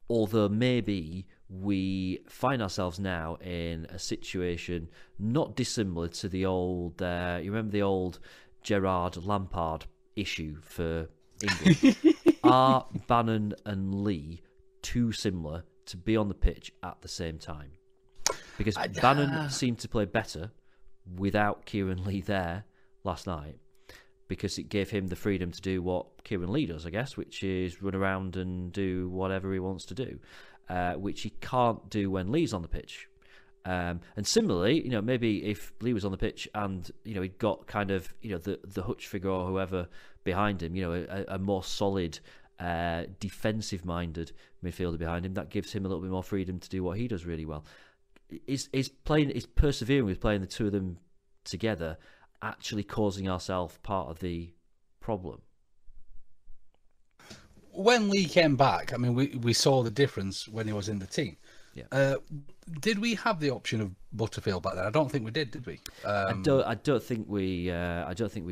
although maybe we find ourselves now in a situation not dissimilar to the old, you remember the old Gerrard Lampard issue for England? Are Bannon and Lee too similar to be on the pitch at the same time? Because Bannon seemed to play better without Kieran Lee there last night, because it gave him the freedom to do what Kieran Lee does, I guess, which is run around and do whatever he wants to do, which he can't do when Lee's on the pitch. And similarly, maybe if Lee was on the pitch and he'd got kind of the Hutch figure or whoever behind him, a more solid defensive-minded midfielder behind him, that gives him a little bit more freedom to do what he does really well. Is persevering with playing the two of them together actually causing ourselves part of the problem? When Lee came back, I mean, we saw the difference when he was in the team. Yeah. Did we have the option of Butterfield back then? I don't think we did we? I don't think we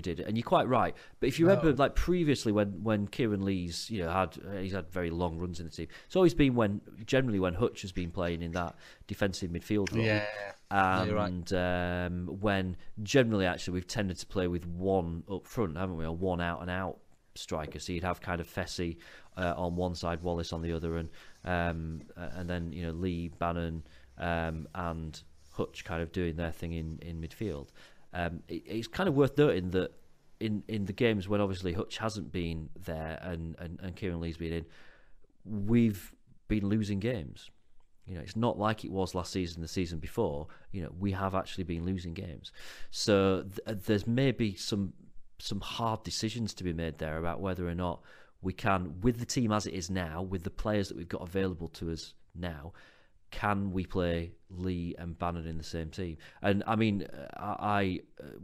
did. And you're quite right. But if you remember, like previously, when Kieran Lee's he's had very long runs in the team. It's always been generally when Hutch has been playing in that defensive midfield role. Yeah. And right. When generally actually we've tended to play with one up front, haven't we, or one out and out striker. So you'd have kind of Fessy on one side, Wallace on the other, and then Lee, Bannon, and Hutch kind of doing their thing in midfield. It's kind of worth noting that in the games when obviously Hutch hasn't been there and Kieran Lee's been in, we've been losing games. It's not like it was last season, the season before. We have actually been losing games. So there's maybe some hard decisions to be made there about whether or not we can, with the team as it is now, with the players that we've got available to us now, can we play Lee and Bannon in the same team? And I mean, I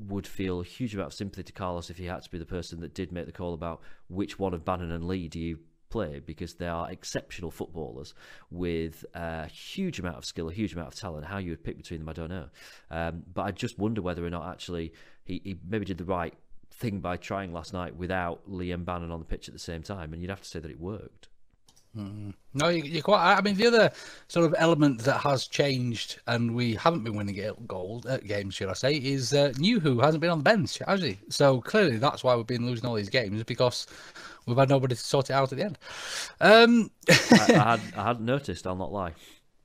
would feel a huge amount of sympathy to Carlos if he had to be the person that did make the call about which one of Bannon and Lee do you play, because they are exceptional footballers with a huge amount of skill, a huge amount of talent. How you would pick between them, I don't know. But I just wonder whether or not actually he maybe did the right thing by trying last night without Lee and Bannon on the pitch at the same time, and you'd have to say that it worked. No, you're quite. I mean, the other sort of element that has changed, and we haven't been winning games, should I say, is New hasn't been on the bench, has he? So clearly, that's why we've been losing all these games, because we've had nobody to sort it out at the end. I hadn't noticed. I'll not lie.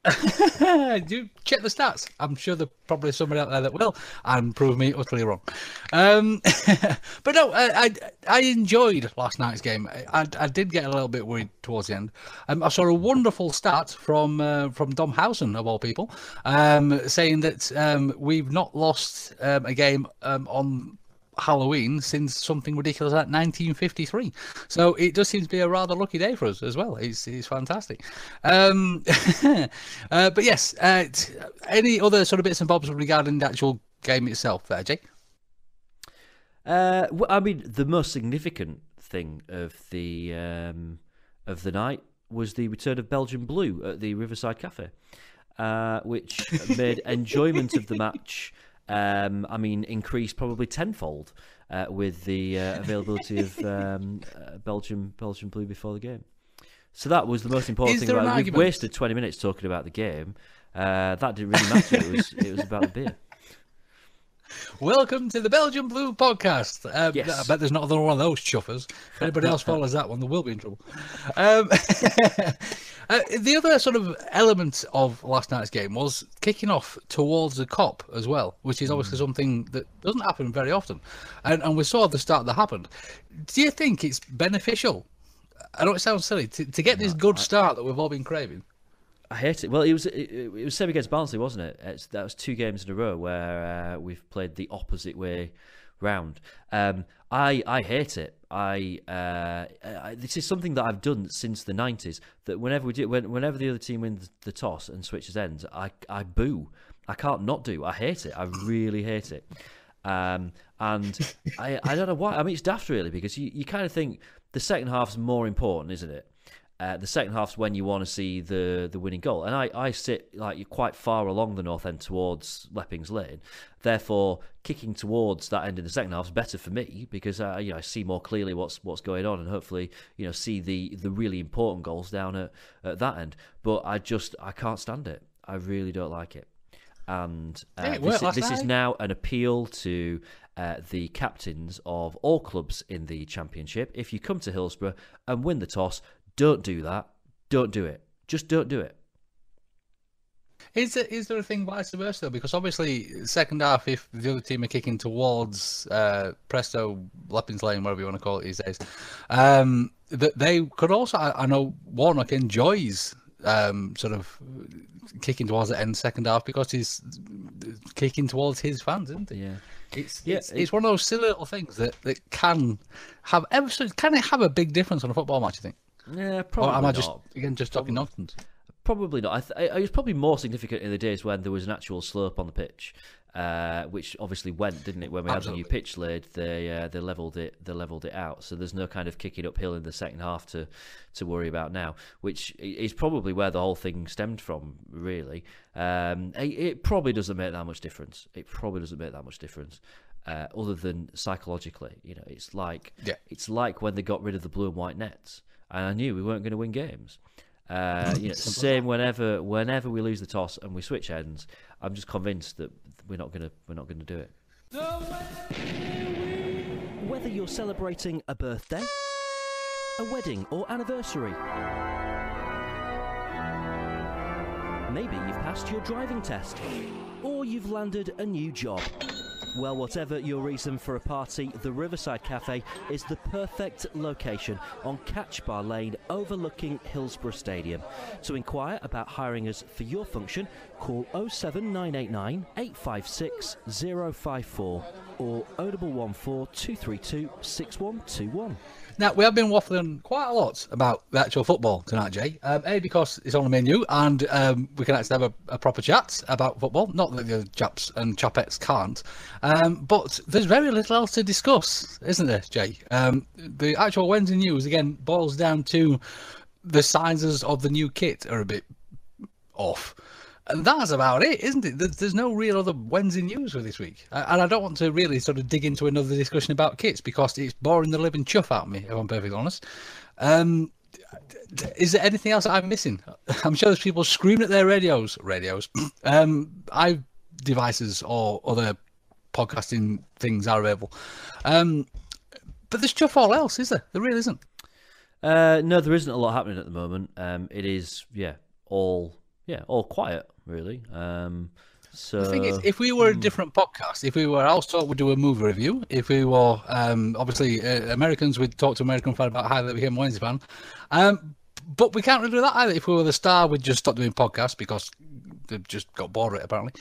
Do check the stats. I'm sure there's probably somebody out there that will and prove me utterly wrong. But no, I enjoyed last night's game. I did get a little bit worried towards the end. I saw a wonderful stat from Dom Housen, of all people, saying that we've not lost a game on Halloween since something ridiculous like 1953. So it does seem to be a rather lucky day for us as well. It's fantastic. But yes, any other sort of bits and bobs regarding the actual game itself there, Jake? Well, I mean, the most significant thing of the night was the return of Belgian Blue at the Riverside Cafe, which made enjoyment of the match increased probably tenfold with the availability of Belgian Blue before the game. So that was the most important thing. We've wasted 20 minutes talking about the game, That didn't really matter. It was about the beer. Welcome to the Belgian Blue podcast. Yes. I bet there's not another one of those chuffers. If anybody else follows that one, they will be in trouble. The other sort of element of last night's game was kicking off towards the Kop as well, which is obviously something that doesn't happen very often. And we saw at the start that happened. Do you think it's beneficial? I know it sounds silly, to get this good start that we've all been craving. I hate it. Well, it was same against Barnsley, wasn't it? That was 2 games in a row where we've played the opposite way round. I hate it. This is something that I've done since the 90s. That whenever the other team wins the toss and switches ends, I boo. I can't not do. I hate it. I really hate it. And I don't know why. I mean, it's daft really, because you kind of think the second half's more important, isn't it? The second half's when you want to see the winning goal, and I sit like quite far along the north end towards Leppings Lane. Therefore, kicking towards that end in the second half is better for me, because I see more clearly what's going on, and hopefully see the really important goals down at that end. But I can't stand it. I really don't like it. And this is now an appeal to the captains of all clubs in the Championship. If you come to Hillsborough and win the toss, don't do that. Don't do it. Just don't do it. Is there a thing vice versa though? Because obviously, second half, if the other team are kicking towards Presto, Leppings Lane, whatever you want to call it these days, that they could also. I know Warnock enjoys sort of kicking towards the end second half because he's kicking towards his fans, isn't he? Yeah. It's one of those silly little things that can have a big difference on a football match, I think. Yeah, probably. Or am not. I just talking nonsense? Probably not. It was probably more significant in the days when there was an actual slope on the pitch, which obviously went, didn't it? When we had the new pitch laid, they levelled it out. So there's no kind of kicking uphill in the second half to worry about now, which is probably where the whole thing stemmed from. Really, it probably doesn't make that much difference. Other than psychologically, it's like when they got rid of the blue and white nets, and I knew we weren't going to win games. Same whenever we lose the toss and we switch ends, I'm just convinced that we're not gonna do it. Whether you're celebrating a birthday, a wedding or anniversary, maybe you've passed your driving test, or you've landed a new job. Well, whatever your reason for a party, the Riverside Cafe is the perfect location on Catch Bar Lane overlooking Hillsborough Stadium. To inquire about hiring us for your function, call 07989 856 054 or 0114 232 6121. Now, we have been waffling quite a lot about the actual football tonight, Jay. A, because it's on the menu, and we can actually have a proper chat about football. Not that the chaps and chapettes can't. But there's very little else to discuss, isn't there, Jay? The actual Wednesday news, again, boils down to the sizes of the new kit are a bit off. And that's about it, isn't it? There's no real other Wednesday news for this week. And I don't want to really sort of dig into another discussion about kits because it's boring the living chuff out of me, if I'm perfectly honest. Is there anything else I'm missing? I'm sure there's people screaming at their radios, devices or other podcasting things are available. But there's chuff all else, is there? There really isn't. No, there isn't a lot happening at the moment. It is, all quiet, really. So the thing is, if we were a different podcast, if we were also would do a movie review, if we were obviously Americans, we'd talk to American fan about how they became a Wednesday fan. But we can't really do that either. If we were the Star, we'd just stop doing podcasts because they've just got bored of it, apparently.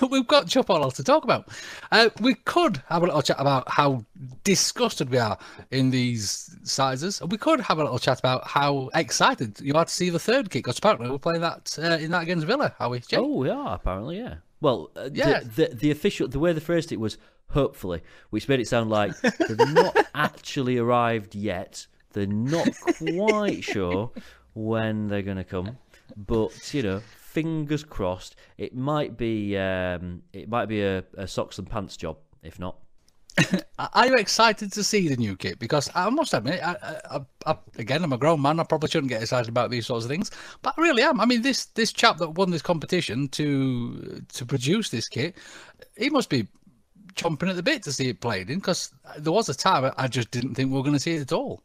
We've got chuff all else to talk about. We could have a little chat about how disgusted we are in these sizes. We could have a little chat about how excited you are to see the third kick, because apparently we're playing that in that against Villa, are we, Jay? Oh, we are, apparently, yeah. Well, the official, the way they phrased it was hopefully, which made it sound like they've not actually arrived yet. They're not quite sure when they're going to come, but fingers crossed. It might be a socks and pants job, if not. Are you excited to see the new kit? Because I must admit, again, I'm a grown man. I probably shouldn't get excited about these sorts of things, but I really am. I mean, this chap that won this competition to produce this kit, he must be chomping at the bit to see it played in, because there was a time I just didn't think we were going to see it at all.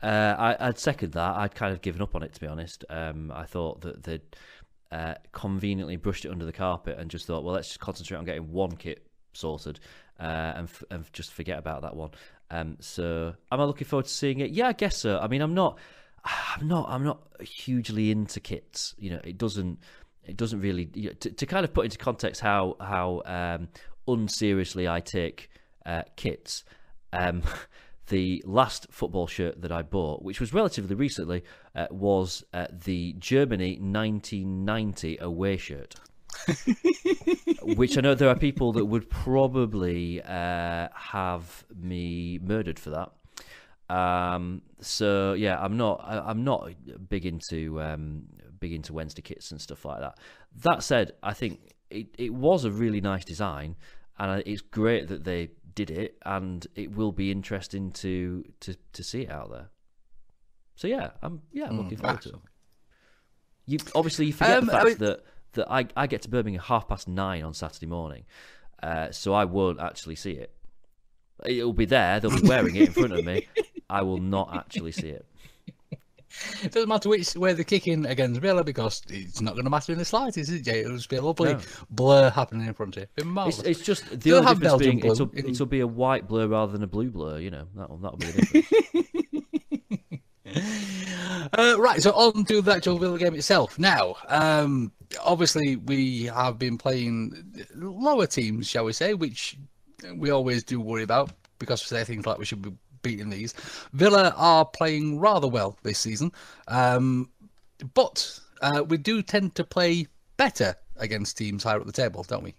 I'd second that. I'd kind of given up on it, to be honest. I thought that they'd conveniently brushed it under the carpet and just thought, well, let's just concentrate on getting one kit sorted and just forget about that one. So am I looking forward to seeing it? Yeah, I guess so. I mean, I'm not hugely into kits. You know, it doesn't really, to kind of put into context how unseriously I take kits. The last football shirt that I bought, which was relatively recently, was the Germany 1990 away shirt. Which I know there are people that would probably have me murdered for that. So yeah, I'm not big into Wednesday kits and stuff like that. That said, I think it was a really nice design, and it's great that they did it, and it will be interesting to see it out there. So yeah, I'm looking forward to it. You forget the fact that I get to Birmingham 9:30 on Saturday morning, so I won't actually see it. It'll be there, they'll be wearing it in front of me. I will not actually see it. It doesn't matter which way they're kicking against Villa, because it's not going to matter in the slightest, is it, Jay? It'll just be a lovely blur happening in front of you. It's just the only difference being it'll be a white blur rather than a blue blur. You know, that'll be the difference. Right, so on to the actual Villa game itself. Now, obviously we have been playing lower teams, shall we say, which we always do worry about, because we say things like we should be beating these. Villa are playing rather well this season, but we do tend to play better against teams higher up the table, don't we?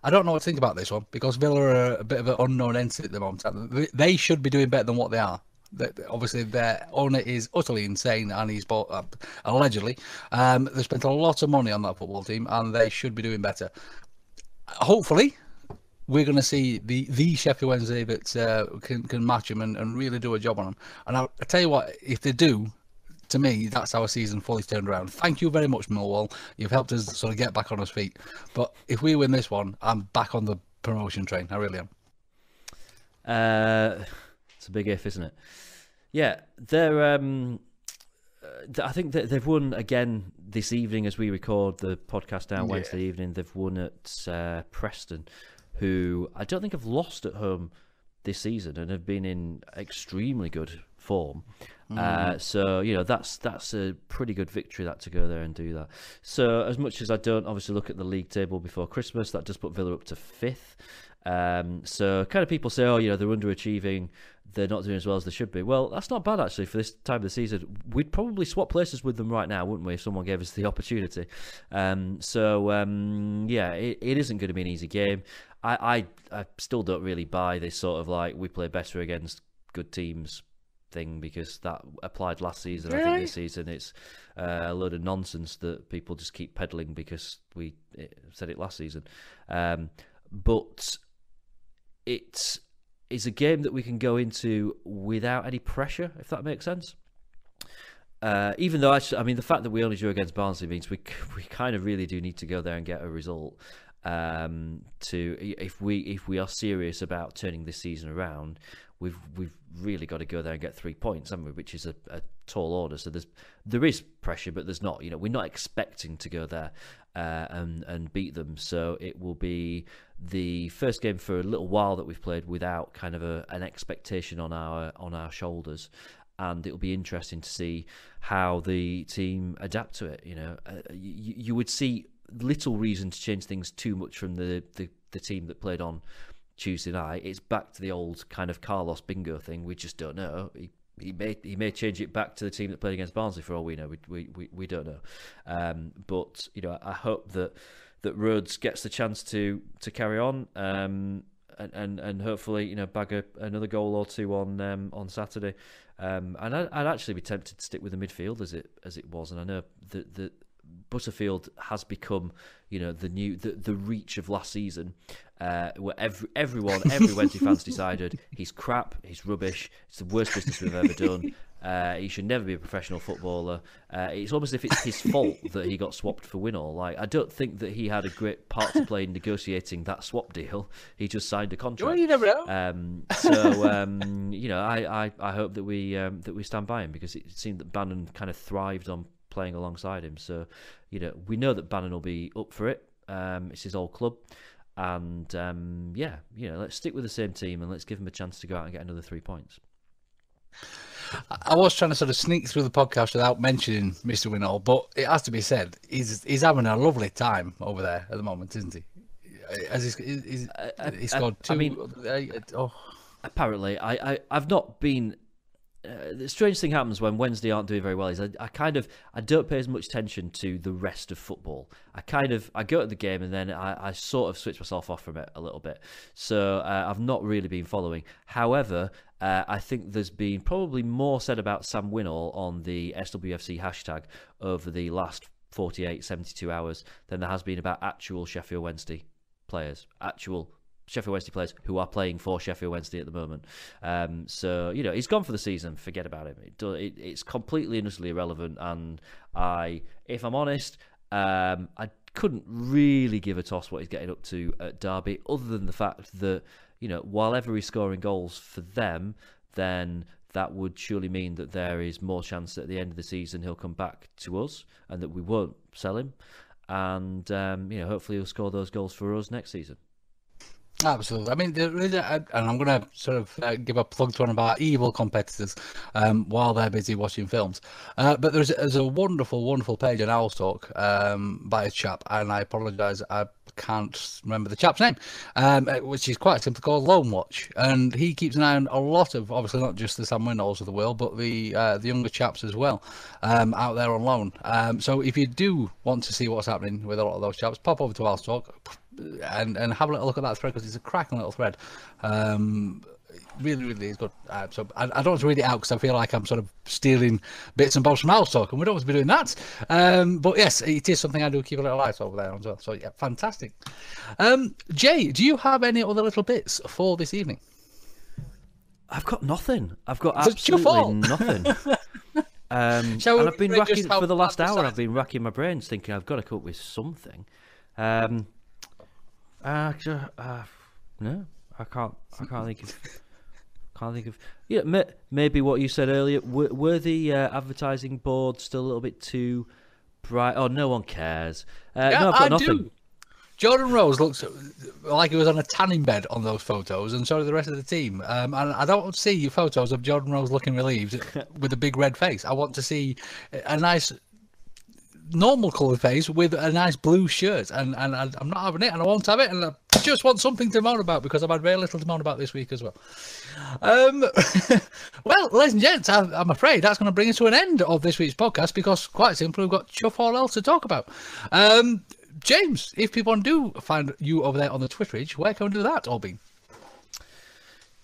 I don't know what to think about this one, because Villa are a bit of an unknown entity at the moment. They should be doing better than what they are. Obviously, their owner is utterly insane, and he's bought allegedly. They spent a lot of money on that football team, and they should be doing better. Hopefully, we're going to see the Sheffield Wednesday that can match them and really do a job on them. And I tell you what, if they do, to me, that's our season fully turned around. Thank you very much, Millwall. You've helped us sort of get back on our feet. But if we win this one, I'm back on the promotion train. I really am. It's a big if, isn't it? Yeah, they're. I think that they've won again this evening as we record the podcast now. Wednesday evening, they've won at Preston, who I don't think have lost at home this season and have been in extremely good form. So you know, that's a pretty good victory, that, to go there and do that. So as much as I don't obviously look at the league table before Christmas, that does put Villa up to 5th. So kind of people say, oh, you know, they're underachieving, they're not doing as well as they should be. Well, that's not bad actually for this time of the season. We'd probably swap places with them right now, wouldn't we, if someone gave us the opportunity? Yeah, it isn't going to be an easy game. I still don't really buy this sort of like we play better against good teams thing, because that applied last season. I think this season it's a load of nonsense that people just keep peddling because we said it last season. But it is a game that we can go into without any pressure, if that makes sense. Even though I mean, the fact that we only drew against Barnsley means we kind of really do need to go there and get a result. If we are serious about turning this season around, we've really got to go there and get 3 points, haven't we? Which is a tall order. So there is pressure, but there's not. You know, we're not expecting to go there and beat them. So it will be the first game for a little while that we've played without kind of an expectation on our shoulders. And it'll be interesting to see how the team adapt to it. You know, you would see little reason to change things too much from the team that played on Tuesday night. It's back to the old kind of Carlos bingo thing. We just don't know. He may change it back to the team that played against Barnsley for all we know. We don't know. But you know, I hope that Rhodes gets the chance to carry on. And hopefully, you know, bag another goal or two on Saturday. And I'd actually be tempted to stick with the midfield as it was. And I know that Butterfield has become, the reach of last season, where every Wednesday fans decided he's crap, he's rubbish, it's the worst business we've ever done. He should never be a professional footballer. It's almost as if it's his fault that he got swapped for Winnall. Like, I don't think that he had a great part to play in negotiating that swap deal. He just signed a contract. Well, you never know. I hope that we stand by him, because it seemed that Bannon kind of thrived on playing alongside him. So, we know that Bannon will be up for it. It's his old club. And, let's stick with the same team and let's give him a chance to go out and get another 3 points. I was trying to sort of sneak through the podcast without mentioning Mr. Winnall, but it has to be said, he's having a lovely time over there at the moment, isn't he? As he's scored two. Apparently, I've not been. The strange thing happens when Wednesday aren't doing very well is I don't pay as much attention to the rest of football. I go to the game and then I sort of switch myself off from it a little bit. So I've not really been following. However, I think there's been probably more said about Sam Winnall on the SWFC hashtag over the last 48, 72 hours than there has been about actual Sheffield Wednesday players, Sheffield Wednesday players who are playing for Sheffield Wednesday at the moment. So, he's gone for the season. Forget about him. It's completely and utterly irrelevant. And if I'm honest, I couldn't really give a toss what he's getting up to at Derby, other than the fact that, while ever he's scoring goals for them, then that would surely mean that there is more chance that at the end of the season he'll come back to us and that we won't sell him. And, hopefully he'll score those goals for us next season. Absolutely. I mean, there is and I'm going to sort of give a plug to one of our evil competitors while they're busy watching films. But there's a wonderful, wonderful page on Owls Talk by a chap, and I apologise, I can't remember the chap's name, which is quite simply called Lone Watch. And he keeps an eye on a lot of, obviously not just the Sam Winnalls of the world, but the younger chaps as well out there on loan. So if you do want to see what's happening with a lot of those chaps, pop over to Owls Talk and have a little look at that thread, because it's a cracking little thread. Really, really is good. So I don't want to read it out because I feel like I'm sort of stealing bits and bobs from Owls Talk, and we don't want to be doing that. But yes, it is something I do keep a little eye over there as well. So yeah, fantastic. Jay, do you have any other little bits for this evening? I've got nothing. I've got absolutely nothing. And I've been racking for the last hour. I've been racking my brains, thinking I've got to come up with something. No, I can't think of. Yeah, maybe what you said earlier. Were the advertising boards still a little bit too bright? Oh, no one cares. No, I've got nothing. Do. Jordan Rose looks like he was on a tanning bed on those photos, and so did the rest of the team. And I don't want to see photos of Jordan Rose looking relieved with a big red face. I want to see a nice normal coloured face with a nice blue shirt, and I'm not having it, and I won't have it, and I just want something to moan about, because I've had very little to moan about this week as well. Well, ladies and gents, I'm afraid that's going to bring us to an end of this week's podcast, because quite simply we've got Chuff All to talk about. James, if people do find you over there on the Twitterage, where can we do that, Albin?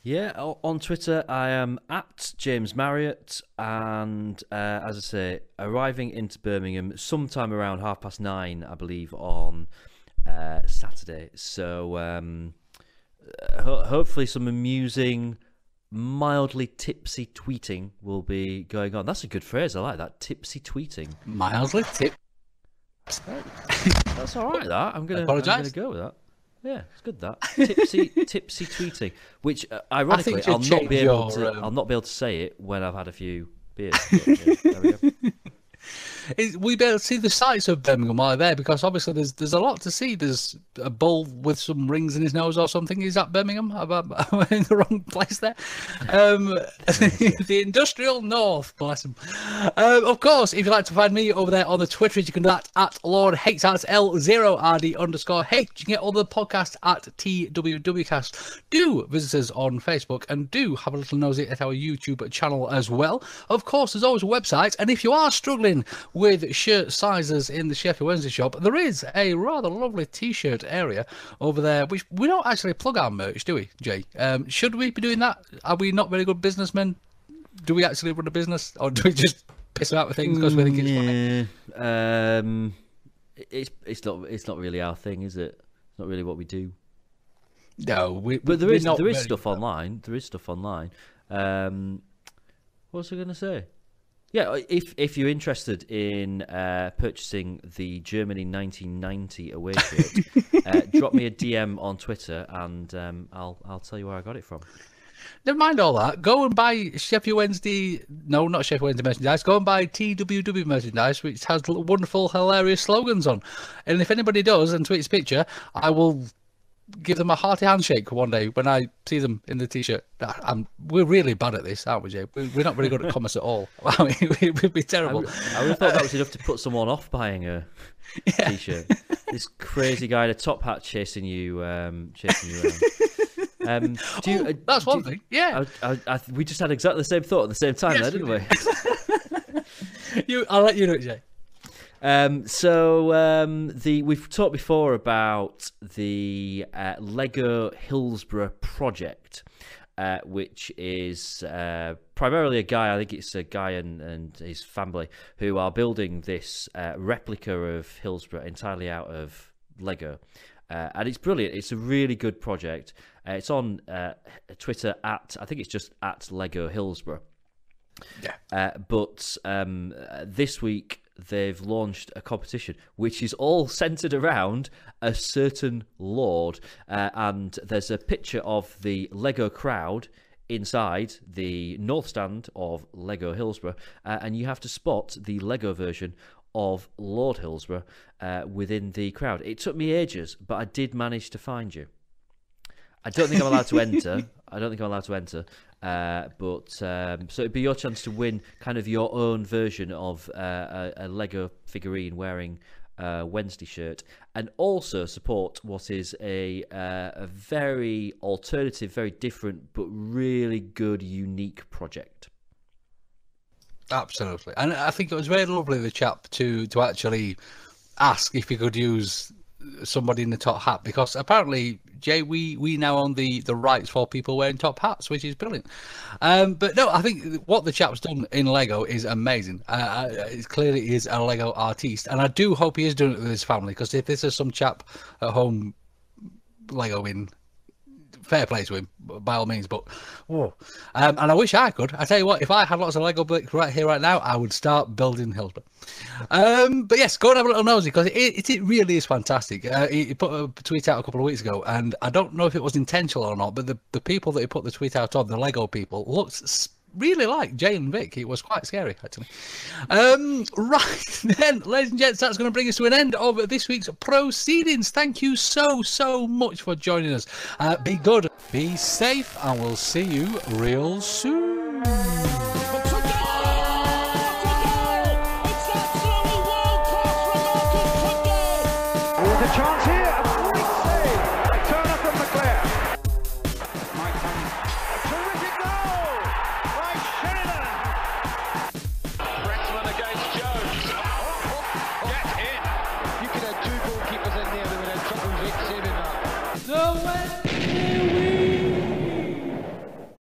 Yeah, on Twitter I am at James Marriott, and as I say, arriving into Birmingham sometime around 9:30, I believe, on Saturday. So hopefully some amusing, mildly tipsy tweeting will be going on. That's a good phrase. I like that, tipsy tweeting. Mildly tipsy. That's all right. That I'm gonna go with that. Yeah, it's good, that tipsy tweeting. Which ironically, I'll not be able to say it when I've had a few beers. But, yeah, there we go. We better see the sights of Birmingham while they're there, because obviously there's a lot to see. There's a bull with some rings in his nose or something. Is that Birmingham? Am I in the wrong place there? The industrial north, bless him. Of course, if you'd like to find me over there on the Twitter, you can do that at Lord H. That's L0RD_H. You can get all the podcasts at TWWcast. Do visit us on Facebook, and do have a little nosy at our YouTube channel as well. Of course, there's always a website, and if you are struggling with shirt sizes in the Sheffield Wednesday shop, there is a rather lovely t-shirt area over there, which we don't actually plug our merch, do we, Jay? Should we be doing that? Are we not very good businessmen? Do we actually run a business, or do we just piss about with things because we think it's funny? It's not really our thing, is it? It's not really what we do. No, but there is stuff online. There is stuff online. What was I going to say? Yeah, if you're interested in purchasing the Germany 1990 away shirt, drop me a DM on Twitter, and I'll tell you where I got it from. Never mind all that. Go and buy Sheffield Wednesday. No, not Sheffield Wednesday merchandise. Go and buy TWW merchandise, which has wonderful, hilarious slogans on. And if anybody does and tweets a picture, I will give them a hearty handshake one day when I see them in the t-shirt. We're really bad at this, aren't we, Jay? We're not very good at commerce at all. I mean, it would be terrible. I would have thought that was enough to put someone off buying a t-shirt. This crazy guy in a top hat chasing you around. That's one thing. Yeah, we just had exactly the same thought at the same time, yes, didn't we? I'll let you know, Jay. We've talked before about the Lego Hillsborough project, which is primarily a guy. I think it's a guy and his family who are building this replica of Hillsborough entirely out of Lego. And it's brilliant. It's a really good project. It's on Twitter I think it's just at Lego Hillsborough. Yeah. But this week they've launched a competition which is all centered around a certain lord. And there's a picture of the Lego crowd inside the North Stand of Lego Hillsborough. And you have to spot the Lego version of Lord Hillsborough within the crowd. It took me ages, but I did manage to find you. I don't think I'm allowed to enter. So it'd be your chance to win kind of your own version of a Lego figurine wearing a Wednesday shirt, and also support what is a very alternative, very different, but really good, unique project. Absolutely. And I think it was very lovely of the chap to actually ask if he could use somebody in the top hat, because apparently, Jay, we now own the rights for people wearing top hats, which is brilliant. But no, I think what the chap's done in Lego is amazing. It clearly is a Lego artiste, and I do hope he is doing it with his family, because if this is some chap at home Legoing, fair play to him, by all means. But and I wish I could. I tell you what, if I had lots of Lego bricks right here, right now, I would start building Hillsborough. But yes, go and have a little nosy, because it really is fantastic. He put a tweet out a couple of weeks ago, and I don't know if it was intentional or not, but the people that he put the tweet out of, the Lego people, looked really like Jay and Vic. It was quite scary, actually. Right then, ladies and gents, that's going to bring us to an end of this week's proceedings. Thank you so much for joining us. Be good, be safe, and we'll see you real soon. Chance here.